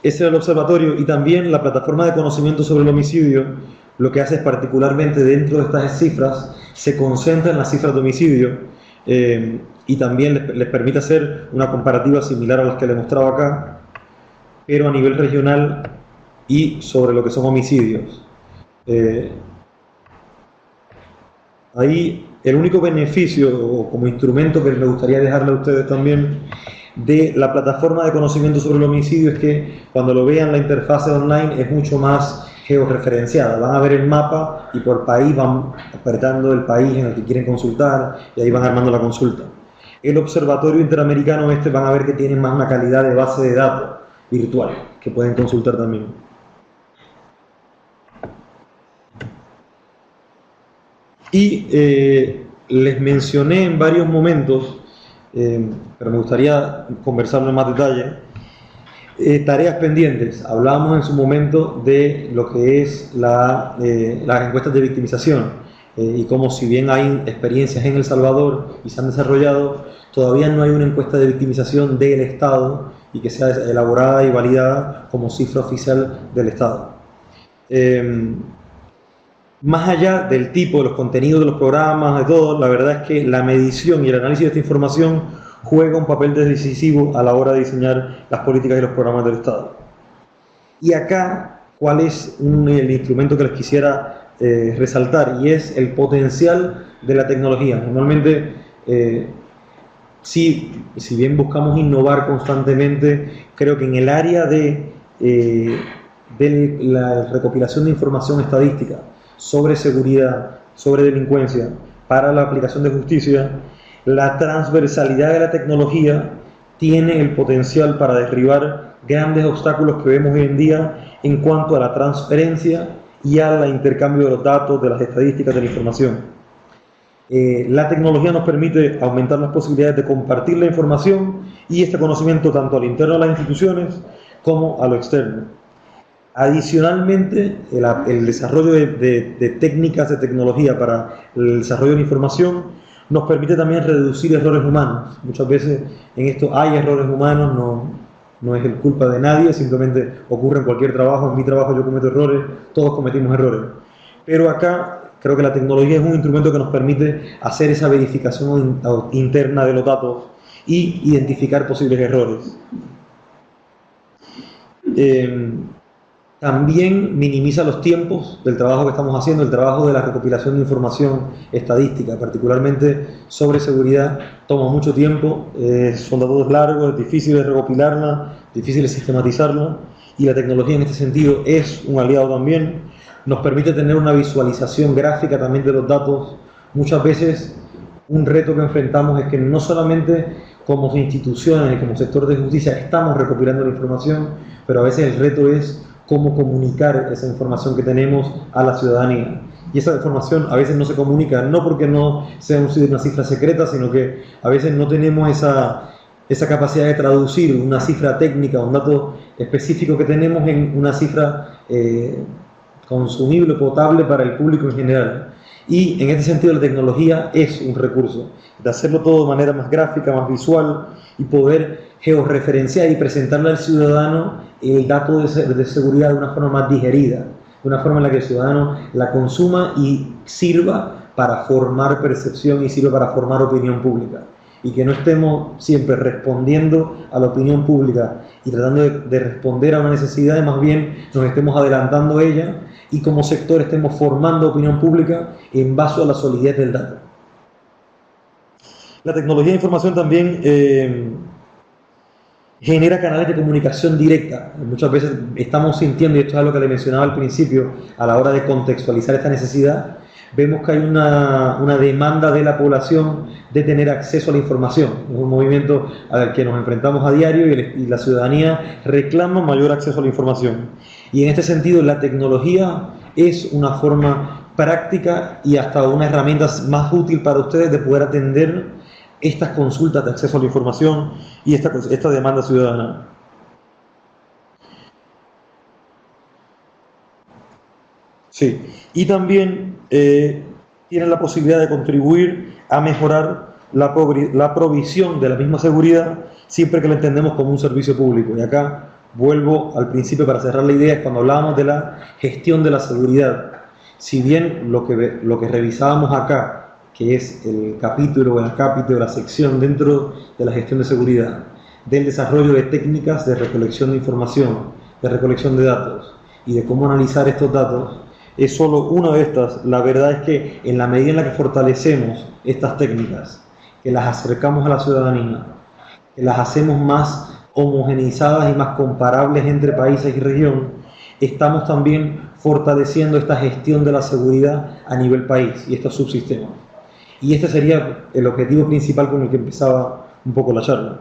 Ese era el observatorio, y también la plataforma de conocimiento sobre el homicidio lo que hace es, particularmente dentro de estas cifras, se concentra en las cifras de homicidio y también les permite hacer una comparativa similar a las que les mostraba acá, pero a nivel regional y sobre lo que son homicidios. Ahí el único beneficio o como instrumento que me gustaría dejarle a ustedes también de la plataforma de conocimiento sobre el homicidio es que cuando lo vean la interfase online es mucho más georreferenciada. Van a ver el mapa y por país van apretando el país en el que quieren consultar y ahí van armando la consulta. El Observatorio Interamericano van a ver que tiene más una calidad de base de datos virtual que pueden consultar también. Y les mencioné en varios momentos, pero me gustaría conversarlo en más detalle, tareas pendientes. Hablábamos en su momento de lo que es las encuestas de victimización y cómo, si bien hay experiencias en El Salvador y se han desarrollado, todavía no hay una encuesta de victimización del Estado y que sea elaborada y validada como cifra oficial del Estado. Más allá del tipo, de los contenidos de los programas, de todo, la verdad es que la medición y el análisis de esta información juega un papel decisivo a la hora de diseñar las políticas y los programas del Estado. Y acá, ¿cuál es el instrumento que les quisiera resaltar? Y es el potencial de la tecnología. Normalmente, si bien buscamos innovar constantemente, creo que en el área de la recopilación de información estadística sobre seguridad, sobre delincuencia, para la aplicación de justicia, la transversalidad de la tecnología tiene el potencial para derribar grandes obstáculos que vemos hoy en día en cuanto a la transferencia y al intercambio de los datos, de las estadísticas, de la información. La tecnología nos permite aumentar las posibilidades de compartir la información y este conocimiento tanto al interno de las instituciones como a lo externo. Adicionalmente, el desarrollo de técnicas de tecnología para el desarrollo de la información nos permite también reducir errores humanos. Muchas veces en esto hay errores humanos, no es culpa de nadie, simplemente ocurre en cualquier trabajo. En mi trabajo yo cometo errores, todos cometimos errores. Pero acá creo que la tecnología es un instrumento que nos permite hacer esa verificación interna de los datos y identificar posibles errores. También minimiza los tiempos del trabajo que estamos haciendo, el trabajo de la recopilación de información estadística, particularmente sobre seguridad, toma mucho tiempo, son datos largos, es difícil de recopilarla, difícil de sistematizarla, y la tecnología en este sentido es un aliado también, nos permite tener una visualización gráfica también de los datos. Muchas veces un reto que enfrentamos es que no solamente como instituciones y como sector de justicia estamos recopilando la información, pero a veces el reto es cómo comunicar esa información que tenemos a la ciudadanía. Y esa información a veces no se comunica, no porque no sea una cifra secreta, sino que a veces no tenemos esa capacidad de traducir una cifra técnica, un dato específico que tenemos en una cifra consumible, potable para el público en general. Y en este sentido la tecnología es un recurso, de hacerlo todo de manera más gráfica, más visual y poder georreferenciar y presentarle al ciudadano el dato de seguridad de una forma más digerida, de una forma en la que el ciudadano la consuma y sirva para formar percepción y sirva para formar opinión pública. Y que no estemos siempre respondiendo a la opinión pública y tratando de responder a una necesidad, más bien nos estemos adelantando a ella y como sector estemos formando opinión pública en base a la solidez del dato. La tecnología de información también genera canales de comunicación directa. Muchas veces estamos sintiendo, y esto es algo que le mencionaba al principio, a la hora de contextualizar esta necesidad, vemos que hay una demanda de la población de tener acceso a la información. Es un movimiento al que nos enfrentamos a diario y la ciudadanía reclama mayor acceso a la información. Y en este sentido la tecnología es una forma práctica y hasta una herramienta más útil para ustedes de poder atender estas consultas de acceso a la información y esta demanda ciudadana. Sí, y también tienen la posibilidad de contribuir a mejorar la provisión de la misma seguridad siempre que la entendemos como un servicio público. Y acá vuelvo al principio para cerrar la idea, es cuando hablábamos de la gestión de la seguridad. Si bien lo que revisábamos acá, que es el capítulo, la sección dentro de la gestión de seguridad, del desarrollo de técnicas de recolección de información, de recolección de datos y de cómo analizar estos datos, es solo una de estas. La verdad es que en la medida en la que fortalecemos estas técnicas, que las acercamos a la ciudadanía, que las hacemos más homogeneizadas y más comparables entre países y región, estamos también fortaleciendo esta gestión de la seguridad a nivel país y estos subsistemas. Y este sería el objetivo principal con el que empezaba un poco la charla.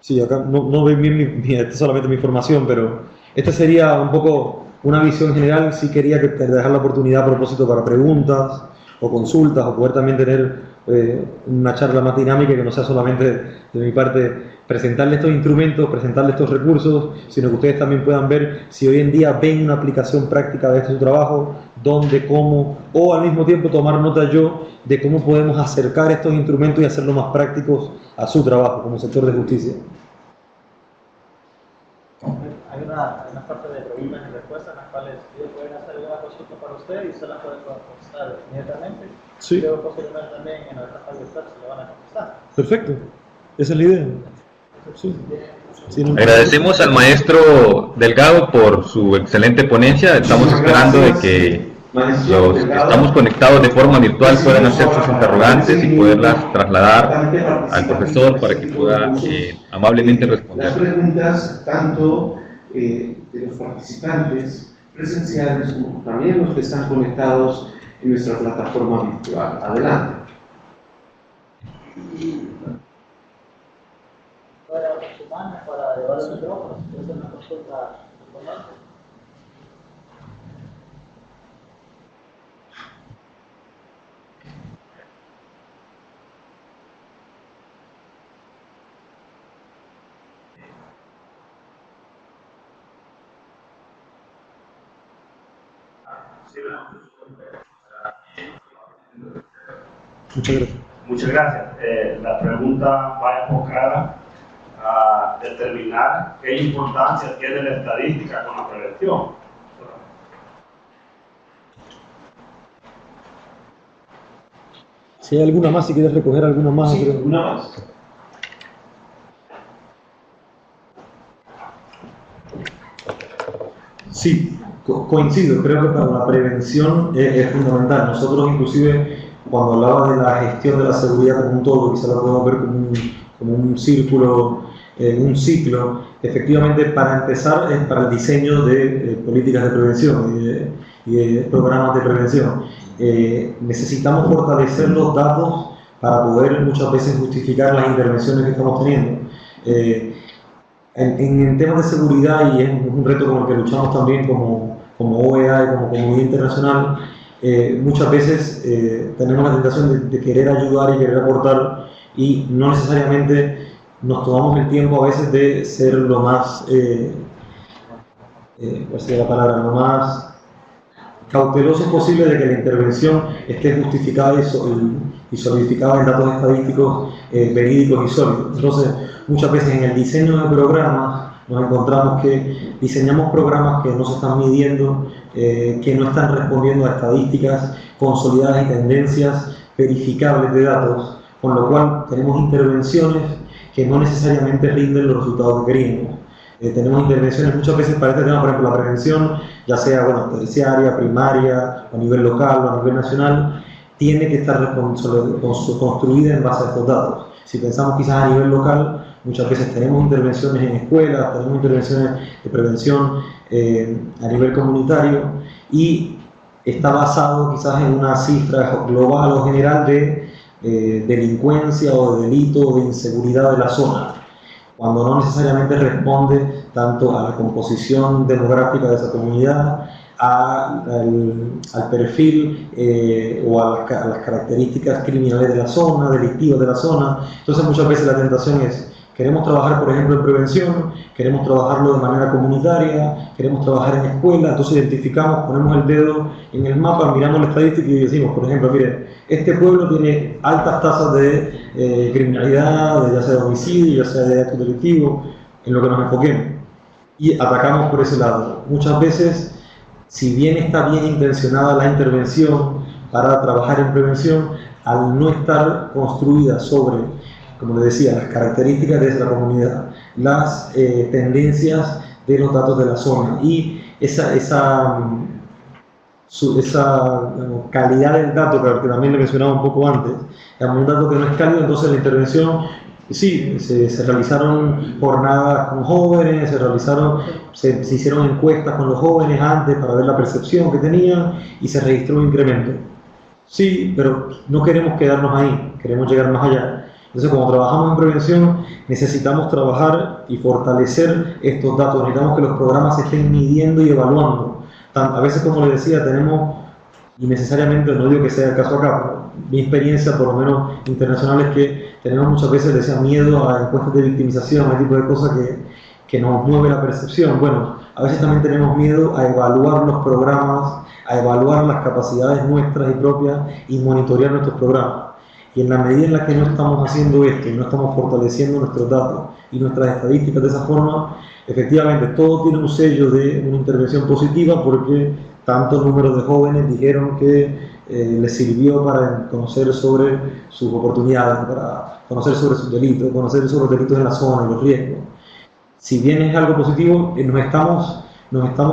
Sí, acá no ven bien esta es solamente mi información, pero esta sería un poco una visión general. Sí quería dejar la oportunidad a propósito para preguntas o consultas, o poder también tener una charla más dinámica, que no sea solamente de mi parte presentarles estos instrumentos, presentarles estos recursos, sino que ustedes también puedan ver si hoy en día ven una aplicación práctica de este trabajo, dónde, cómo, o al mismo tiempo tomar nota yo de cómo podemos acercar estos instrumentos y hacerlos más prácticos a su trabajo como sector de justicia. Hay una parte de preguntas y respuestas en las cuales ellos pueden hacer una consulta para usted y usted la puede contestar inmediatamente. Sí. Y luego posiblemente también en la etapa de usted se le van a contestar. Perfecto, esa es la idea. Sí. Sí, no. Agradecemos al maestro Delgado por su excelente ponencia. Estamos esperando de que los que estamos conectados de forma virtual puedan hacer sus interrogantes y poderlas trasladar al profesor para que pueda amablemente responder. Las preguntas tanto de los participantes presenciales como también los que están conectados en nuestra plataforma virtual. Adelante. Para llevar el micrófono, si es una consulta importante. Muchas gracias. Muchas gracias. La pregunta va enfocada a determinar qué importancia tiene la estadística con la prevención. Si hay alguna más, si quieres recoger alguna más. Sí, una más. Sí, coincido, creo que para la prevención es fundamental. Nosotros inclusive cuando hablaba de la gestión de la seguridad como un todo, quizá lo podemos ver como un círculo, un ciclo, efectivamente para empezar es para el diseño de políticas de prevención y de programas de prevención. Necesitamos fortalecer los datos para poder muchas veces justificar las intervenciones que estamos teniendo. En temas de seguridad, y es un reto con el que luchamos también como OEA y como comunidad internacional, muchas veces tenemos la tentación de querer ayudar y querer aportar, y no necesariamente nos tomamos el tiempo a veces de ser lo más, ¿cuál sería la palabra? Lo más cautelosos posible de que la intervención esté justificada y solidificada en datos estadísticos verídicos y sólidos. Entonces, muchas veces en el diseño de programas nos encontramos que diseñamos programas que no se están midiendo, que no están respondiendo a estadísticas consolidadas y tendencias verificables de datos, con lo cual tenemos intervenciones que no necesariamente rinden los resultados que queríamos. Tenemos intervenciones muchas veces para este tema, por ejemplo, la prevención, ya sea terciaria, primaria, a nivel local o a nivel nacional, tiene que estar construida en base a estos datos. Si pensamos quizás a nivel local, muchas veces tenemos intervenciones en escuelas, tenemos intervenciones de prevención a nivel comunitario, y está basado quizás en una cifra global o general de delincuencia o de delito o de inseguridad de la zona, cuando no necesariamente responde tanto a la composición demográfica de esa comunidad, al perfil o a las características criminales de la zona, delictivas de la zona. Entonces muchas veces la tentación es, queremos trabajar por ejemplo en prevención, queremos trabajarlo de manera comunitaria, queremos trabajar en escuela, entonces identificamos, ponemos el dedo en el mapa, miramos la estadística y decimos, por ejemplo, mire, este pueblo tiene altas tasas de criminalidad, ya sea de homicidio, ya sea de actos delictivos, en lo que nos enfoquemos, y atacamos por ese lado. Muchas veces, si bien está bien intencionada la intervención para trabajar en prevención, al no estar construida sobre, como les decía, las características de la comunidad, las tendencias de los datos de la zona y digamos, calidad del dato, que también le mencionaba un poco antes, un dato que no es cálido, entonces la intervención, sí, se realizaron jornadas con jóvenes, se hicieron encuestas con los jóvenes antes para ver la percepción que tenían y se registró un incremento. Sí, pero no queremos quedarnos ahí, queremos llegar más allá. Entonces, como trabajamos en prevención, necesitamos trabajar y fortalecer estos datos. Necesitamos que los programas se estén midiendo y evaluando. A veces, como les decía, tenemos, y necesariamente no digo que sea el caso acá, pero mi experiencia, por lo menos internacional, es que tenemos muchas veces, decía, miedo a encuestas de victimización, ese tipo de cosas que nos mueve la percepción. Bueno, a veces también tenemos miedo a evaluar los programas, a evaluar las capacidades nuestras y propias y monitorear nuestros programas. Y en la medida en la que no estamos haciendo esto y no estamos fortaleciendo nuestros datos y nuestras estadísticas de esa forma, efectivamente todo tiene un sello de una intervención positiva porque tantos números de jóvenes dijeron que les sirvió para conocer sobre sus oportunidades, para conocer sobre sus delitos, conocer sobre los delitos en la zona y los riesgos. Si bien es algo positivo, nos estamos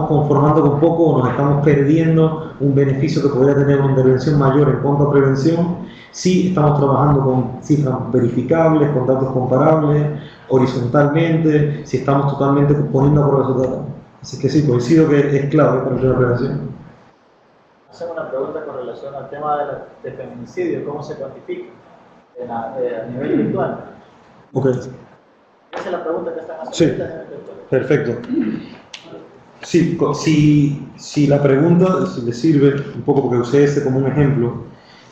conformando con poco o nos estamos perdiendo un beneficio que podría tener una intervención mayor en cuanto a prevención. Sí estamos trabajando con cifras verificables, con datos comparables, horizontalmente, si estamos totalmente poniendo a prueba esos datos. Así que sí, coincido que es clave para la prevención. Hacer una pregunta con relación al tema de feminicidio, ¿cómo se cuantifica a nivel virtual? Ok. Esa es la pregunta que están haciendo. Sí, perfecto. Sí, si la pregunta, si le sirve un poco porque usé ese como un ejemplo,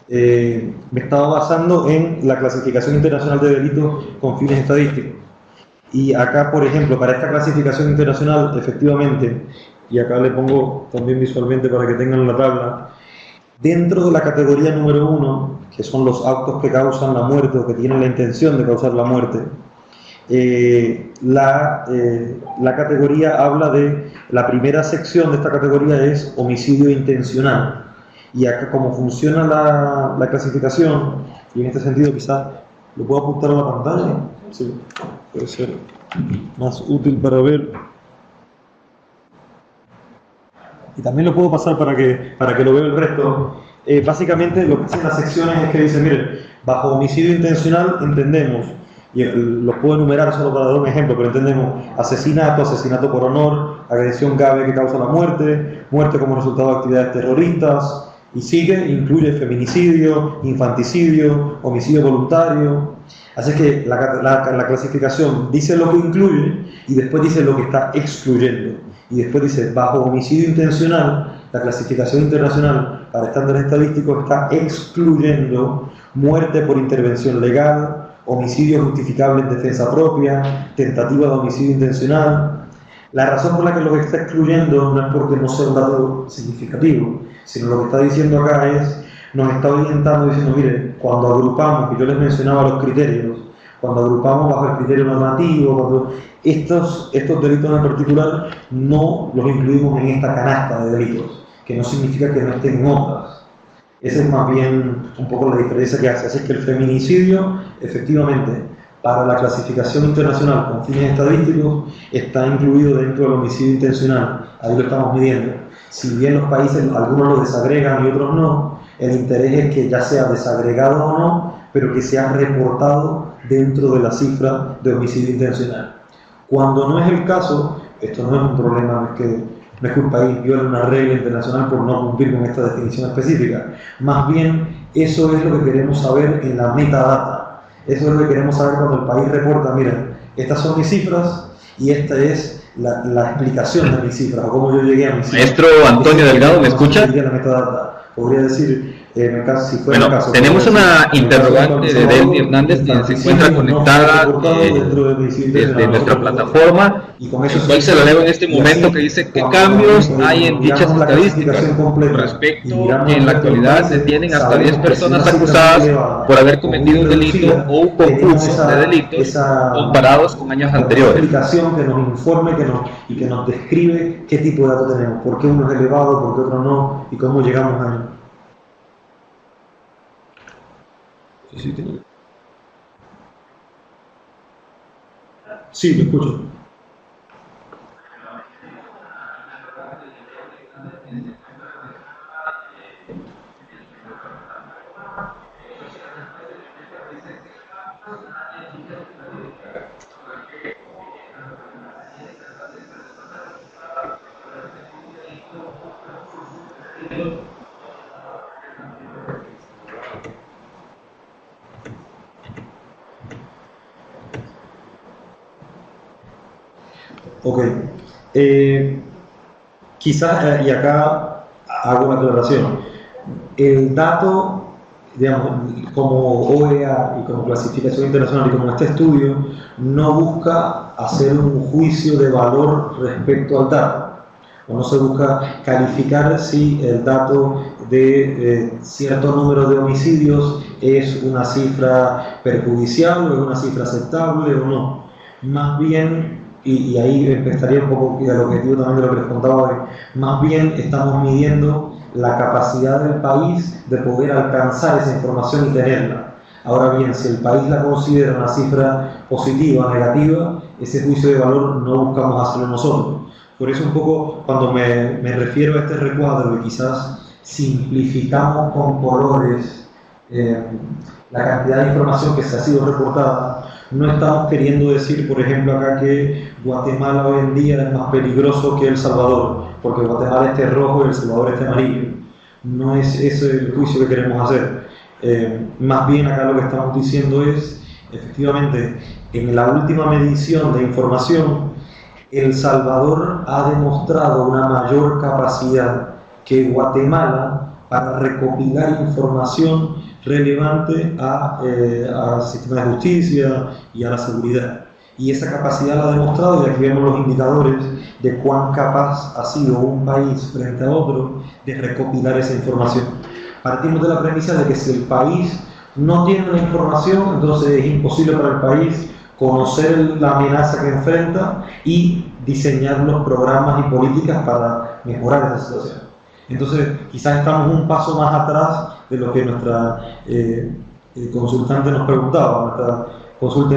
me estaba basando en la clasificación internacional de delitos con fines estadísticos. Y acá, por ejemplo, para esta clasificación internacional, efectivamente, y acá le pongo también visualmente para que tengan la tabla, dentro de la categoría número 1, que son los actos que causan la muerte o que tienen la intención de causar la muerte, la categoría habla de, la primera sección de esta categoría es homicidio intencional. Y acá, como funciona la clasificación, y en este sentido quizás lo puedo apuntar a la pantalla, sí, puede ser más útil para ver. Y también lo puedo pasar para que lo vea el resto. Básicamente lo que hacen las secciones es que dicen, miren, bajo homicidio intencional entendemos, y los puedo enumerar solo para dar un ejemplo, pero entendemos asesinato, asesinato por honor, agresión grave que causa la muerte, muerte como resultado de actividades terroristas, y sigue, incluye feminicidio, infanticidio, homicidio voluntario. Así que la clasificación dice lo que incluye y después dice lo que está excluyendo. Y después dice, bajo homicidio intencional, la clasificación internacional para estándares estadísticos está excluyendo muerte por intervención legal, homicidio justificable en defensa propia, tentativa de homicidio intencional. La razón por la que lo está excluyendo no es porque no sea un dato significativo, sino lo que está diciendo acá es, nos está orientando diciendo, mire, cuando agrupamos, que yo les mencionaba los criterios, cuando agrupamos bajo el criterio normativo, cuando estos delitos en particular no los incluimos en esta canasta de delitos, que no significa que no estén en otras. Esa es más bien un poco la diferencia que hace. Así es que el feminicidio, efectivamente, para la clasificación internacional con fines estadísticos, está incluido dentro del homicidio intencional. Ahí lo estamos midiendo. Si bien los países, algunos lo desagregan y otros no, el interés es que ya sea desagregado o no, pero que sea reportado dentro de la cifra de homicidio intencional. Cuando no es el caso, esto no es un problema, no es que un país viole una regla internacional por no cumplir con esta definición específica. Más bien, eso es lo que queremos saber en la metadata. Eso es lo que queremos saber cuando el país reporta, mira, estas son mis cifras y esta es la explicación de mis cifras, o cómo yo llegué a mis cifras. Maestro Antonio Delgado, ¿me escucha? La metadata. Podría decir, si fuera bueno, el caso, tenemos una interrogante de Delmi Hernández que se encuentra conectada desde nuestra plataforma, y cual se la leo en este momento, que dice qué cambios hay en dichas estadísticas. Respecto, en la actualidad se tienen hasta 10 personas acusadas por haber cometido un delito o un concurso de delitos comparados con años anteriores. Una explicación que nos informe y que nos describe qué tipo de datos tenemos, por qué uno es elevado, por qué otro no, y cómo llegamos a él. Sí, me escucho. Ok. Quizás, y acá hago una aclaración, el dato, digamos, como OEA y como clasificación internacional y como este estudio, no busca hacer un juicio de valor respecto al dato, o no se busca calificar si el dato de cierto número de homicidios es una cifra perjudicial o es una cifra aceptable o no. Más bien, y ahí empezaría un poco el objetivo también de lo que les contaba hoy, más bien estamos midiendo la capacidad del país de poder alcanzar esa información y tenerla. Ahora bien, si el país la considera una cifra positiva o negativa, ese juicio de valor no buscamos hacerlo nosotros. Por eso un poco cuando me refiero a este recuadro y quizás simplificamos con colores la cantidad de información que se ha sido reportada, no estamos queriendo decir, por ejemplo, acá que Guatemala hoy en día es más peligroso que El Salvador, porque Guatemala esté rojo y El Salvador esté amarillo. No es ese el juicio que queremos hacer. Más bien acá lo que estamos diciendo es, efectivamente, en la última medición de información, El Salvador ha demostrado una mayor capacidad que Guatemala para recopilar información relevante al sistema de justicia y a la seguridad. Y esa capacidad la ha demostrado, y aquí vemos los indicadores de cuán capaz ha sido un país frente a otro de recopilar esa información. Partimos de la premisa de que si el país no tiene la información, entonces es imposible para el país conocer la amenaza que enfrenta y diseñar los programas y políticas para mejorar esa situación. Entonces, quizás estamos un paso más atrás de lo que nuestra consultante nos preguntaba, nuestra consulta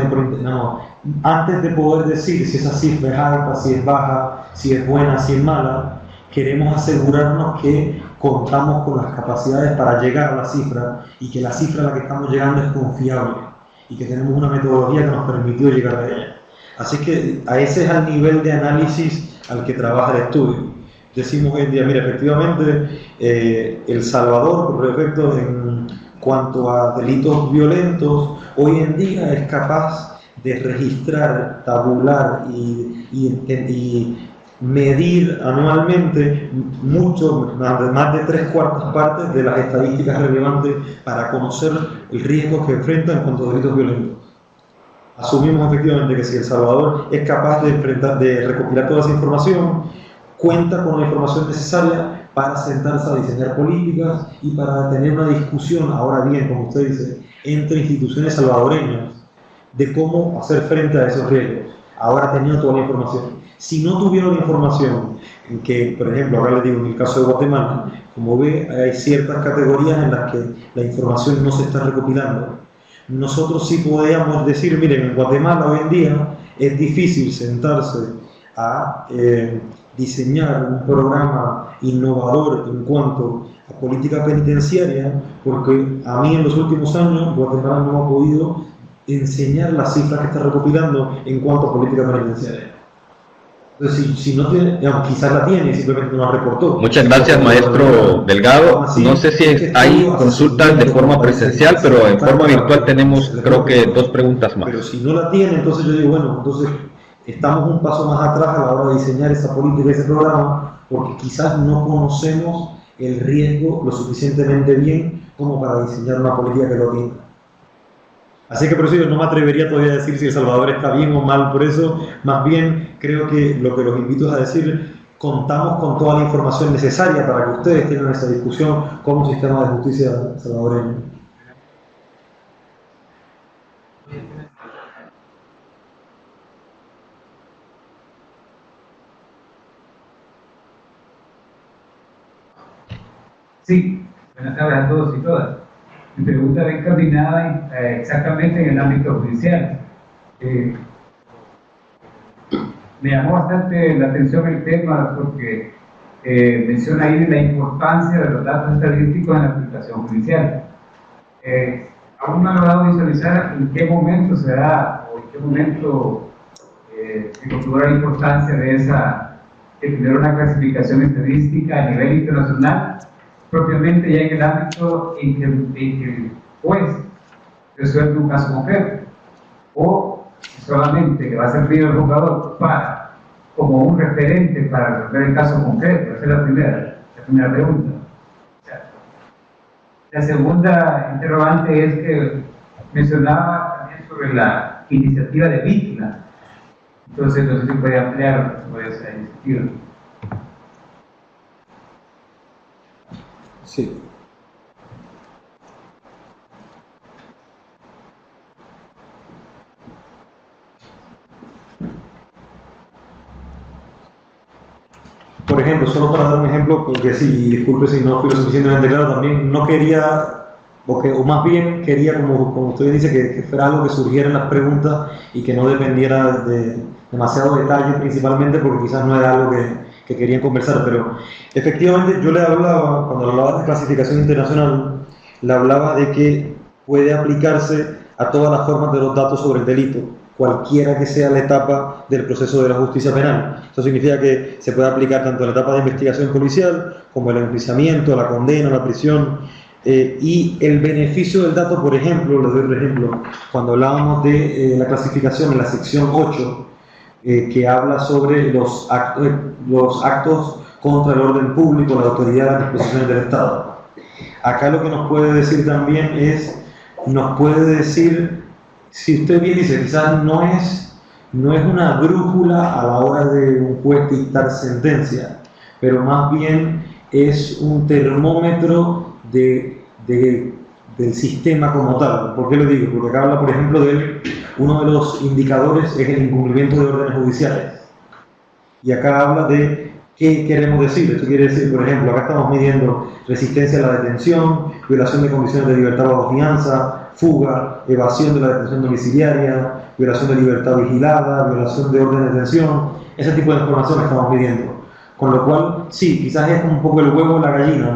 antes de poder decir si esa cifra es alta, si es baja, si es buena, si es mala, queremos asegurarnos que contamos con las capacidades para llegar a la cifra y que la cifra a la que estamos llegando es confiable y que tenemos una metodología que nos permitió llegar a ella. Así que a ese es el nivel de análisis al que trabaja el estudio. Decimos hoy en día, mira, efectivamente, El Salvador, por efecto, en cuanto a delitos violentos, hoy en día es capaz de registrar, tabular y medir anualmente más de 3/4 partes de las estadísticas relevantes para conocer el riesgo que enfrenta en cuanto a delitos violentos. Asumimos efectivamente que si El Salvador es capaz de recopilar toda esa información, cuenta con la información necesaria para sentarse a diseñar políticas y para tener una discusión, ahora bien, como usted dice, entre instituciones salvadoreñas de cómo hacer frente a esos riesgos, ahora teniendo toda la información. Si no tuvieron la información, que por ejemplo, ahora les digo, en el caso de Guatemala, como ve, hay ciertas categorías en las que la información no se está recopilando. Nosotros sí podíamos decir, miren, en Guatemala hoy en día es difícil sentarse a diseñar un programa innovador en cuanto a política penitenciaria, porque a mí en los últimos años Guatemala no ha podido enseñar las cifras que está recopilando en cuanto a política penitenciaria. Entonces, si no tiene, digamos, quizás la tiene y simplemente no la reportó. Muchas gracias, maestro Delgado. No sé si hay consultas de forma presencial, pero en forma virtual tenemos, creo que 2 preguntas más. Pero si no la tiene, entonces yo digo, bueno, entonces estamos un paso más atrás a la hora de diseñar esa política, ese programa, porque quizás no conocemos el riesgo lo suficientemente bien como para diseñar una política que lo tenga. Así que por eso yo no me atrevería todavía a decir si El Salvador está bien o mal por eso, más bien creo que lo que los invito es a decir, contamos con toda la información necesaria para que ustedes tengan esa discusión con un sistema de justicia salvadoreño. Sí, buenas tardes a todos y todas. Mi pregunta va encaminada exactamente en el ámbito judicial. Me llamó bastante la atención el tema porque menciona ahí la importancia de los datos estadísticos en la aplicación judicial. Aún no he logrado visualizar en qué momento se da o en qué momento se configura la importancia de tener una clasificación estadística a nivel internacional propiamente ya en el ámbito en que el juez resuelve un caso concreto, o solamente que va a servir al juzgador para, como un referente para resolver el caso concreto. Esa es la primera pregunta. La segunda interrogante es que mencionaba también sobre la iniciativa de víctima. Entonces, no sé si puede ampliar sobre esa iniciativa. Sí. Por ejemplo, solo para dar un ejemplo, porque sí, disculpe si no fui lo suficientemente claro, también no quería, o más bien quería, como usted dice, que fuera algo que surgiera en las preguntas y que no dependiera de demasiado detalle, principalmente porque quizás no era algo que querían conversar, pero efectivamente yo le hablaba, cuando hablaba de clasificación internacional, le hablaba de que puede aplicarse a todas las formas de los datos sobre el delito, cualquiera que sea la etapa del proceso de la justicia penal. Eso significa que se puede aplicar tanto en la etapa de investigación policial, como el enjuiciamiento, la condena, la prisión, y el beneficio del dato, por ejemplo, les doy un ejemplo, cuando hablábamos de la clasificación en la sección 8, que habla sobre los actos contra el orden público, la autoridad, las disposiciones del Estado. Acá lo que nos puede decir también es, nos puede decir, si usted bien dice, quizás no es una brújula a la hora de un juez dictar sentencia, pero más bien es un termómetro del sistema como tal. ¿Por qué lo digo? Porque acá habla, por ejemplo, de uno de los indicadores es el incumplimiento de órdenes judiciales. Y acá habla de qué queremos decir. Esto quiere decir, por ejemplo, acá estamos midiendo resistencia a la detención, violación de condiciones de libertad bajo fianza, fuga, evasión de la detención domiciliaria, violación de libertad vigilada, violación de orden de detención. Ese tipo de información estamos midiendo. Con lo cual, sí, quizás es un poco el huevo o la gallina.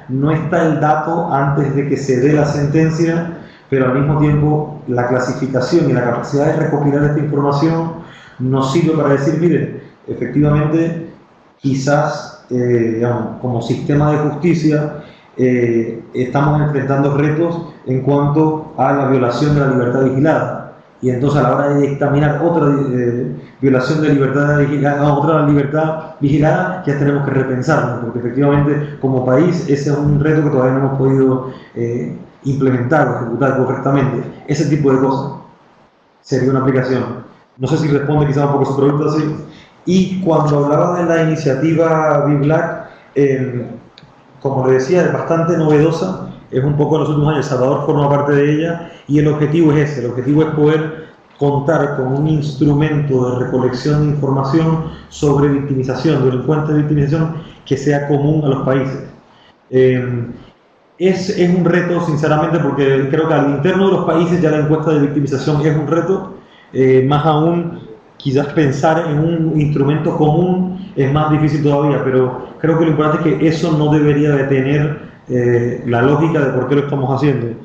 No está el dato antes de que se dé la sentencia, pero al mismo tiempo la clasificación y la capacidad de recopilar esta información nos sirve para decir, miren, efectivamente, quizás, digamos, como sistema de justicia, estamos enfrentando retos en cuanto a la violación de la libertad vigilada. Y entonces a la hora de dictaminar otra violación de libertad vigilada, otra libertad vigilada, ya tenemos que repensarlo, porque efectivamente como país ese es un reto que todavía no hemos podido implementar o ejecutar correctamente. Ese tipo de cosas sería una aplicación. No sé si responde quizás un poco su pregunta, sí. Y cuando hablaba de la iniciativa BIBLAC, como le decía, es bastante novedosa. Es un poco en los últimos años, El Salvador forma parte de ella y el objetivo es ese, el objetivo es poder contar con un instrumento de recolección de información sobre victimización, delincuentes de victimización que sea común a los países. Es un reto, sinceramente, porque creo que al interno de los países ya la encuesta de victimización es un reto, más aún quizás pensar en un instrumento común es más difícil todavía, pero creo que lo importante es que eso no debería detener la lógica de por qué lo estamos haciendo.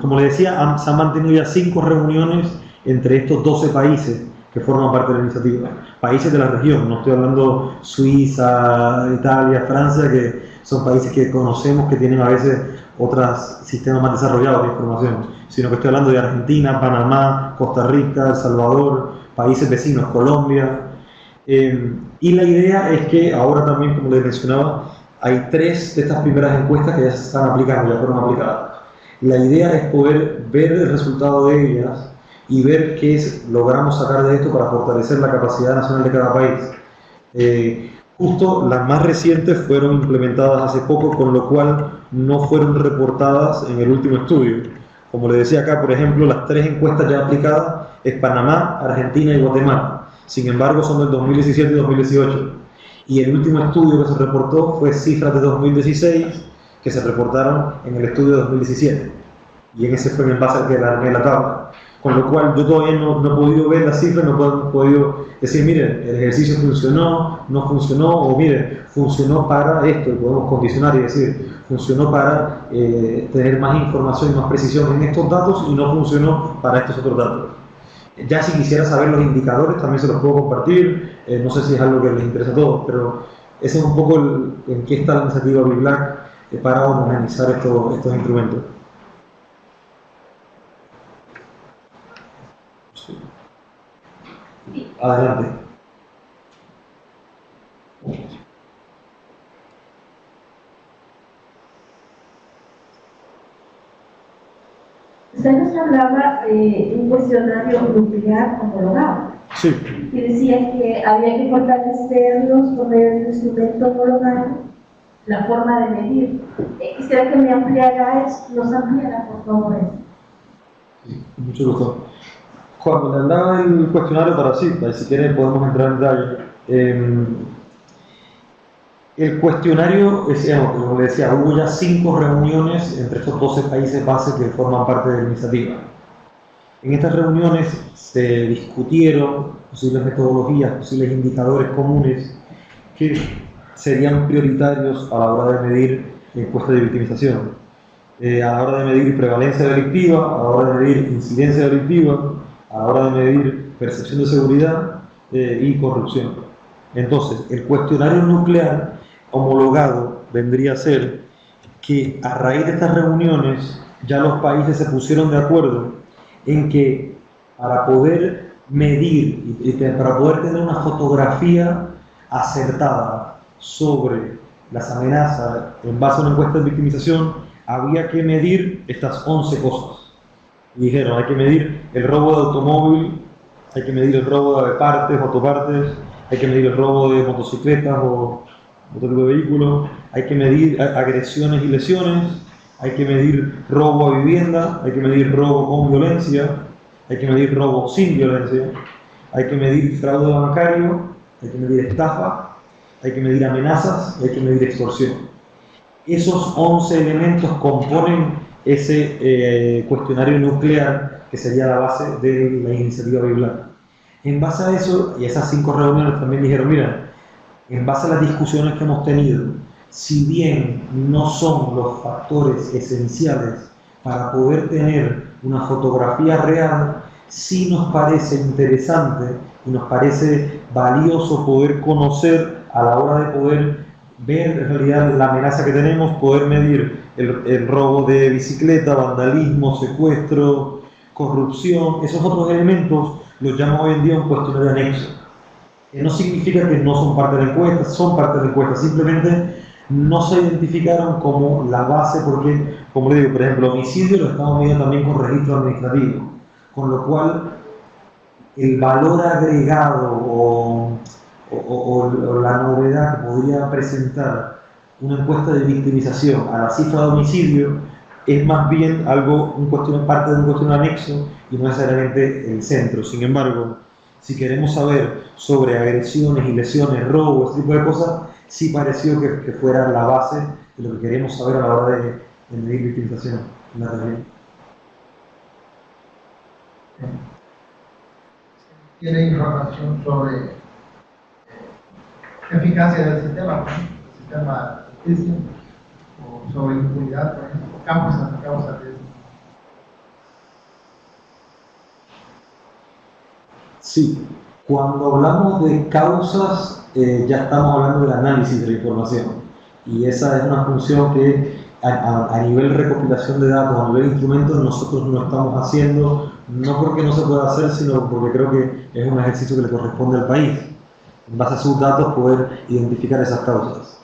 Como le decía, se han mantenido ya 5 reuniones entre estos 12 países que forman parte de la iniciativa. Países de la región, no estoy hablando Suiza, Italia, Francia, que son países que conocemos que tienen a veces otros sistemas más desarrollados de información, sino que estoy hablando de Argentina, Panamá, Costa Rica, El Salvador, países vecinos, Colombia. Y la idea es que ahora también, como les mencionaba, hay 3 de estas primeras encuestas que ya se están aplicando, ya fueron aplicadas. La idea es poder ver el resultado de ellas y ver qué logramos sacar de esto para fortalecer la capacidad nacional de cada país. Justo las más recientes fueron implementadas hace poco, con lo cual no fueron reportadas en el último estudio. Como le decía acá, por ejemplo, las 3 encuestas ya aplicadas es Panamá, Argentina y Guatemala. Sin embargo, son del 2017 y 2018. Y el último estudio que se reportó fue cifras de 2016 que se reportaron en el estudio de 2017. Y en ese fue el base al que armé la tabla. Con lo cual yo todavía no he podido ver las cifras, no he podido decir, miren, el ejercicio funcionó, no funcionó, o miren, funcionó para esto, y podemos condicionar y decir, funcionó para tener más información y más precisión en estos datos y no funcionó para estos otros datos. Ya si quisiera saber los indicadores también se los puedo compartir, no sé si es algo que les interesa a todos, pero ese es un poco en qué está la iniciativa BIBLAC para homogeneizar estos instrumentos. Sí. Adelante. Usted nos hablaba de un cuestionario nuclear homologado. Sí. Y decía que había que fortalecerlos por medio de un instrumento homologado, la forma de medir. Quisiera que me ampliara eso, nos ampliara, por favor, eso. Sí, mucho gusto. Cuando le hablaba del cuestionario para si quieren podemos entrar en detalle. El cuestionario, como le decía, hubo ya 5 reuniones entre estos 12 países base que forman parte de la iniciativa. En estas reuniones se discutieron posibles metodologías, posibles indicadores comunes que serían prioritarios a la hora de medir encuestas de victimización, a la hora de medir prevalencia delictiva, a la hora de medir incidencia delictiva, a la hora de medir percepción de seguridad y corrupción. Entonces, el cuestionario nuclear homologado vendría a ser que a raíz de estas reuniones ya los países se pusieron de acuerdo en que para poder medir y para poder tener una fotografía acertada sobre las amenazas en base a una encuesta de victimización, había que medir estas 11 cosas. Y dijeron, hay que medir el robo de automóvil, hay que medir el robo de partes, autopartes, hay que medir el robo de motocicletas o otro tipo de vehículos, hay que medir agresiones y lesiones, hay que medir robo a vivienda, hay que medir robo con violencia, hay que medir robo sin violencia, hay que medir fraude bancario, hay que medir estafa, hay que medir amenazas, hay que medir extorsión. Esos 11 elementos componen ese cuestionario nuclear que sería la base de la iniciativa BIBLAC. En base a eso, y esas 5 reuniones también dijeron, mira, en base a las discusiones que hemos tenido, si bien no son los factores esenciales para poder tener una fotografía real, sí nos parece interesante y nos parece valioso poder conocer a la hora de poder ver en realidad la amenaza que tenemos, poder medir el robo de bicicleta, vandalismo, secuestro, corrupción. Esos otros elementos los llamo hoy en día un cuestionario anexo. No significa que no son parte de la encuesta, son parte de la encuesta, simplemente no se identificaron como la base porque, como le digo, por ejemplo, homicidio lo estamos midiendo también con registro administrativo, con lo cual el valor agregado o la novedad que podría presentar una encuesta de victimización a la cifra de homicidio es más bien parte de un cuestionario anexo y no necesariamente el centro. Sin embargo, si queremos saber sobre agresiones y lesiones, robos, ese tipo de cosas, sí pareció que fuera la base de lo que queremos saber a la hora de medir victimización. ¿Tiene información sobre eficacia del sistema de justicia, o sobre impunidad, por ejemplo, causas de eso? Sí, cuando hablamos de causas, ya estamos hablando del análisis de la información. Y esa es una función que a nivel recopilación de datos, a nivel instrumentos, nosotros no estamos haciendo, no porque no se pueda hacer, sino porque creo que es un ejercicio que le corresponde al país. En base a sus datos, poder identificar esas causas.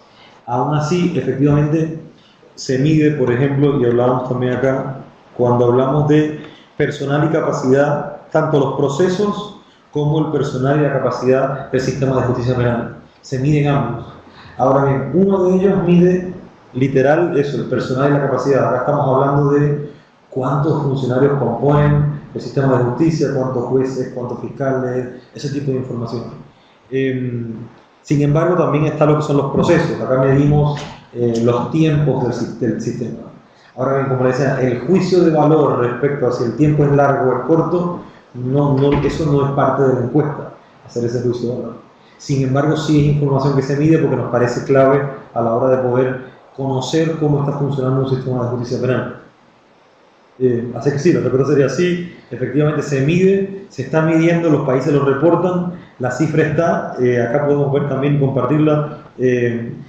Aún así, efectivamente, se mide, por ejemplo, y hablábamos también acá, cuando hablamos de personal y capacidad, tanto los procesos como el personal y la capacidad del sistema de justicia penal. Se miden ambos. Ahora bien, uno de ellos mide literal eso, el personal y la capacidad. Acá estamos hablando de cuántos funcionarios componen el sistema de justicia, cuántos jueces, cuántos fiscales, ese tipo de información. Sin embargo, también está lo que son los procesos. Acá medimos los tiempos del sistema. Ahora bien, como le decía, el juicio de valor respecto a si el tiempo es largo o es corto, eso no es parte de la encuesta, hacer ese juicio de valor. Sin embargo, sí es información que se mide porque nos parece clave a la hora de poder conocer cómo está funcionando un sistema de justicia penal. Así que sí, la respuesta sería sí, efectivamente se mide, se está midiendo, los países lo reportan, la cifra está, acá podemos ver también, compartirla,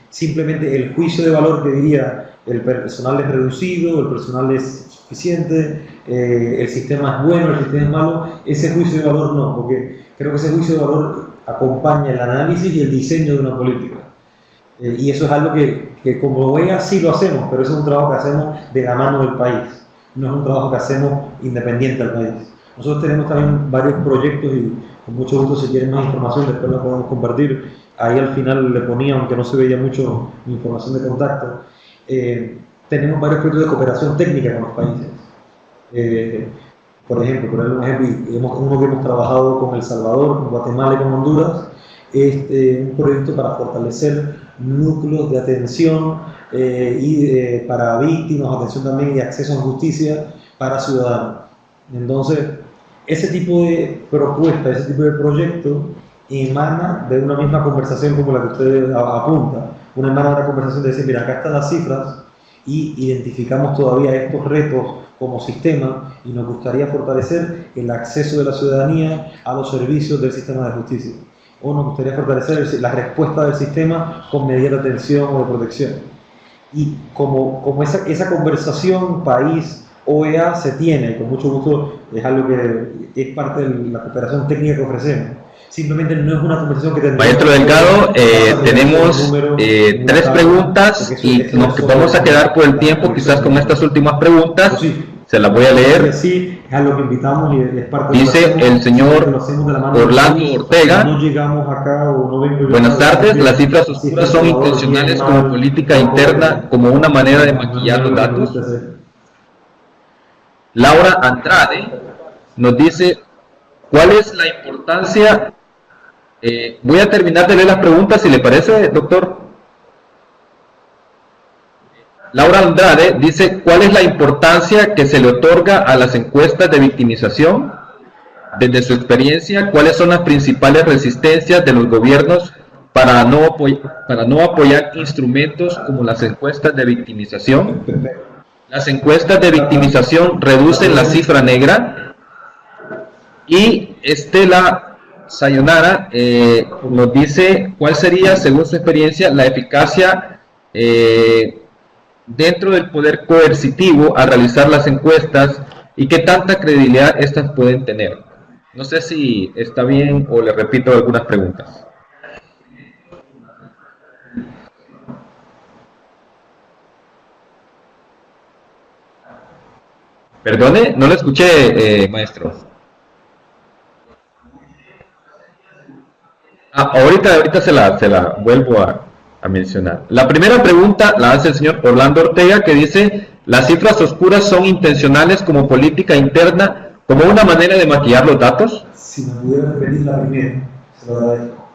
simplemente el juicio de valor que diría el personal es reducido, el personal es suficiente, el sistema es bueno, el sistema es malo, ese juicio de valor no, porque creo que ese juicio de valor acompaña el análisis y el diseño de una política. Y eso es algo que como OEA sí lo hacemos, pero eso es un trabajo que hacemos de la mano del país, no es un trabajo que hacemos independiente del país. Nosotros tenemos también varios proyectos y con mucho gusto si quieren más información después la podemos compartir. Ahí al final le ponía, aunque no se veía mucho información de contacto, tenemos varios proyectos de cooperación técnica con los países. Por ejemplo, uno que hemos trabajado con El Salvador, con Guatemala y con Honduras, un proyecto para fortalecer núcleos de atención para víctimas, atención también y acceso a justicia para ciudadanos. Entonces, ese tipo de propuesta, ese tipo de proyecto emana de una misma conversación como la que usted apunta, emana de una conversación de decir, mira, acá están las cifras y identificamos todavía estos retos como sistema y nos gustaría fortalecer el acceso de la ciudadanía a los servicios del sistema de justicia. O nos gustaría fortalecer la respuesta del sistema con medidas de atención o de protección. Y como esa conversación país-OEA se tiene, y con mucho gusto es algo que es parte de la cooperación técnica que ofrecemos. Simplemente no es una conversación que tendría... Maestro Delgado, tenemos 3 preguntas y nos vamos a quedar por el tiempo quizás con estas últimas preguntas. Se las voy a leer. Sí, es a lo que invitamos y es parte dice de el señor Orlando Ortega. No llegamos acá o no vengo. Buenas tardes, las cifras oscuras son intencionales como política interna, como una manera de maquillar los datos. Laura Andrade nos dice, ¿cuál es la importancia? Voy a terminar de leer las preguntas, si le parece, doctor. Laura Andrade dice, ¿cuál es la importancia que se le otorga a las encuestas de victimización? Desde su experiencia, ¿cuáles son las principales resistencias de los gobiernos para no apoyar instrumentos como las encuestas de victimización? Las encuestas de victimización reducen la cifra negra. Y Estela Sayonara nos dice, ¿cuál sería, según su experiencia, la eficacia dentro del poder coercitivo a realizar las encuestas y qué tanta credibilidad estas pueden tener? No sé si está bien o le repito algunas preguntas. Perdone, no lo escuché, maestro. Ahorita se la vuelvo a mencionar. La primera pregunta la hace el señor Orlando Ortega, que dice, ¿las cifras oscuras son intencionales como política interna, como una manera de maquillar los datos? Si me pudiera repetir la primera, se lo agradezco.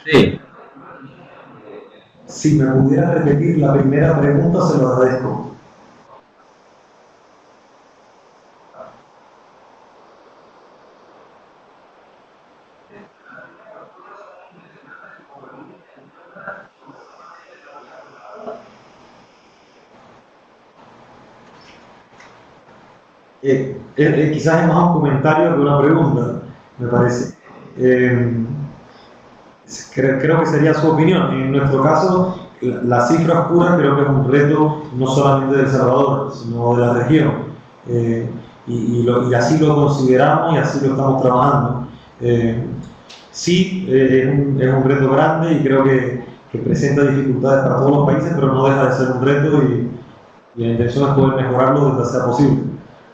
Sí. Si me pudiera repetir la primera pregunta, se lo agradezco. Quizás es más un comentario que una pregunta, me parece. Creo que sería su opinión. En nuestro caso, la cifra oscura creo que es un reto no solamente de El Salvador, sino de la región. Y así lo consideramos y así lo estamos trabajando. Sí, es un reto grande y creo que presenta dificultades para todos los países, pero no deja de ser un reto y la intención es poder mejorarlo donde sea posible.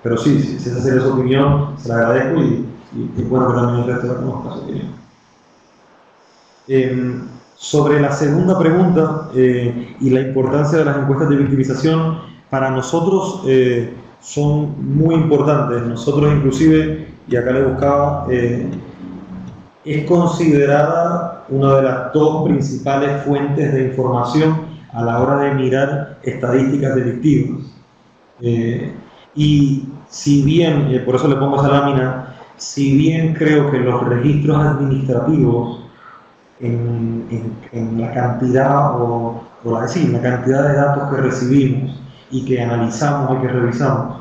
Pero sí, si esa sería su opinión, se la agradezco y bueno que también el resto la conozca su opinión. Sobre la segunda pregunta y la importancia de las encuestas de victimización, para nosotros son muy importantes. Nosotros inclusive, y acá le buscaba, es considerada una de las 2 principales fuentes de información a la hora de mirar estadísticas delictivas. Y si bien, por eso le pongo esa lámina, si bien creo que los registros administrativos en la cantidad la cantidad de datos que recibimos y que analizamos y que revisamos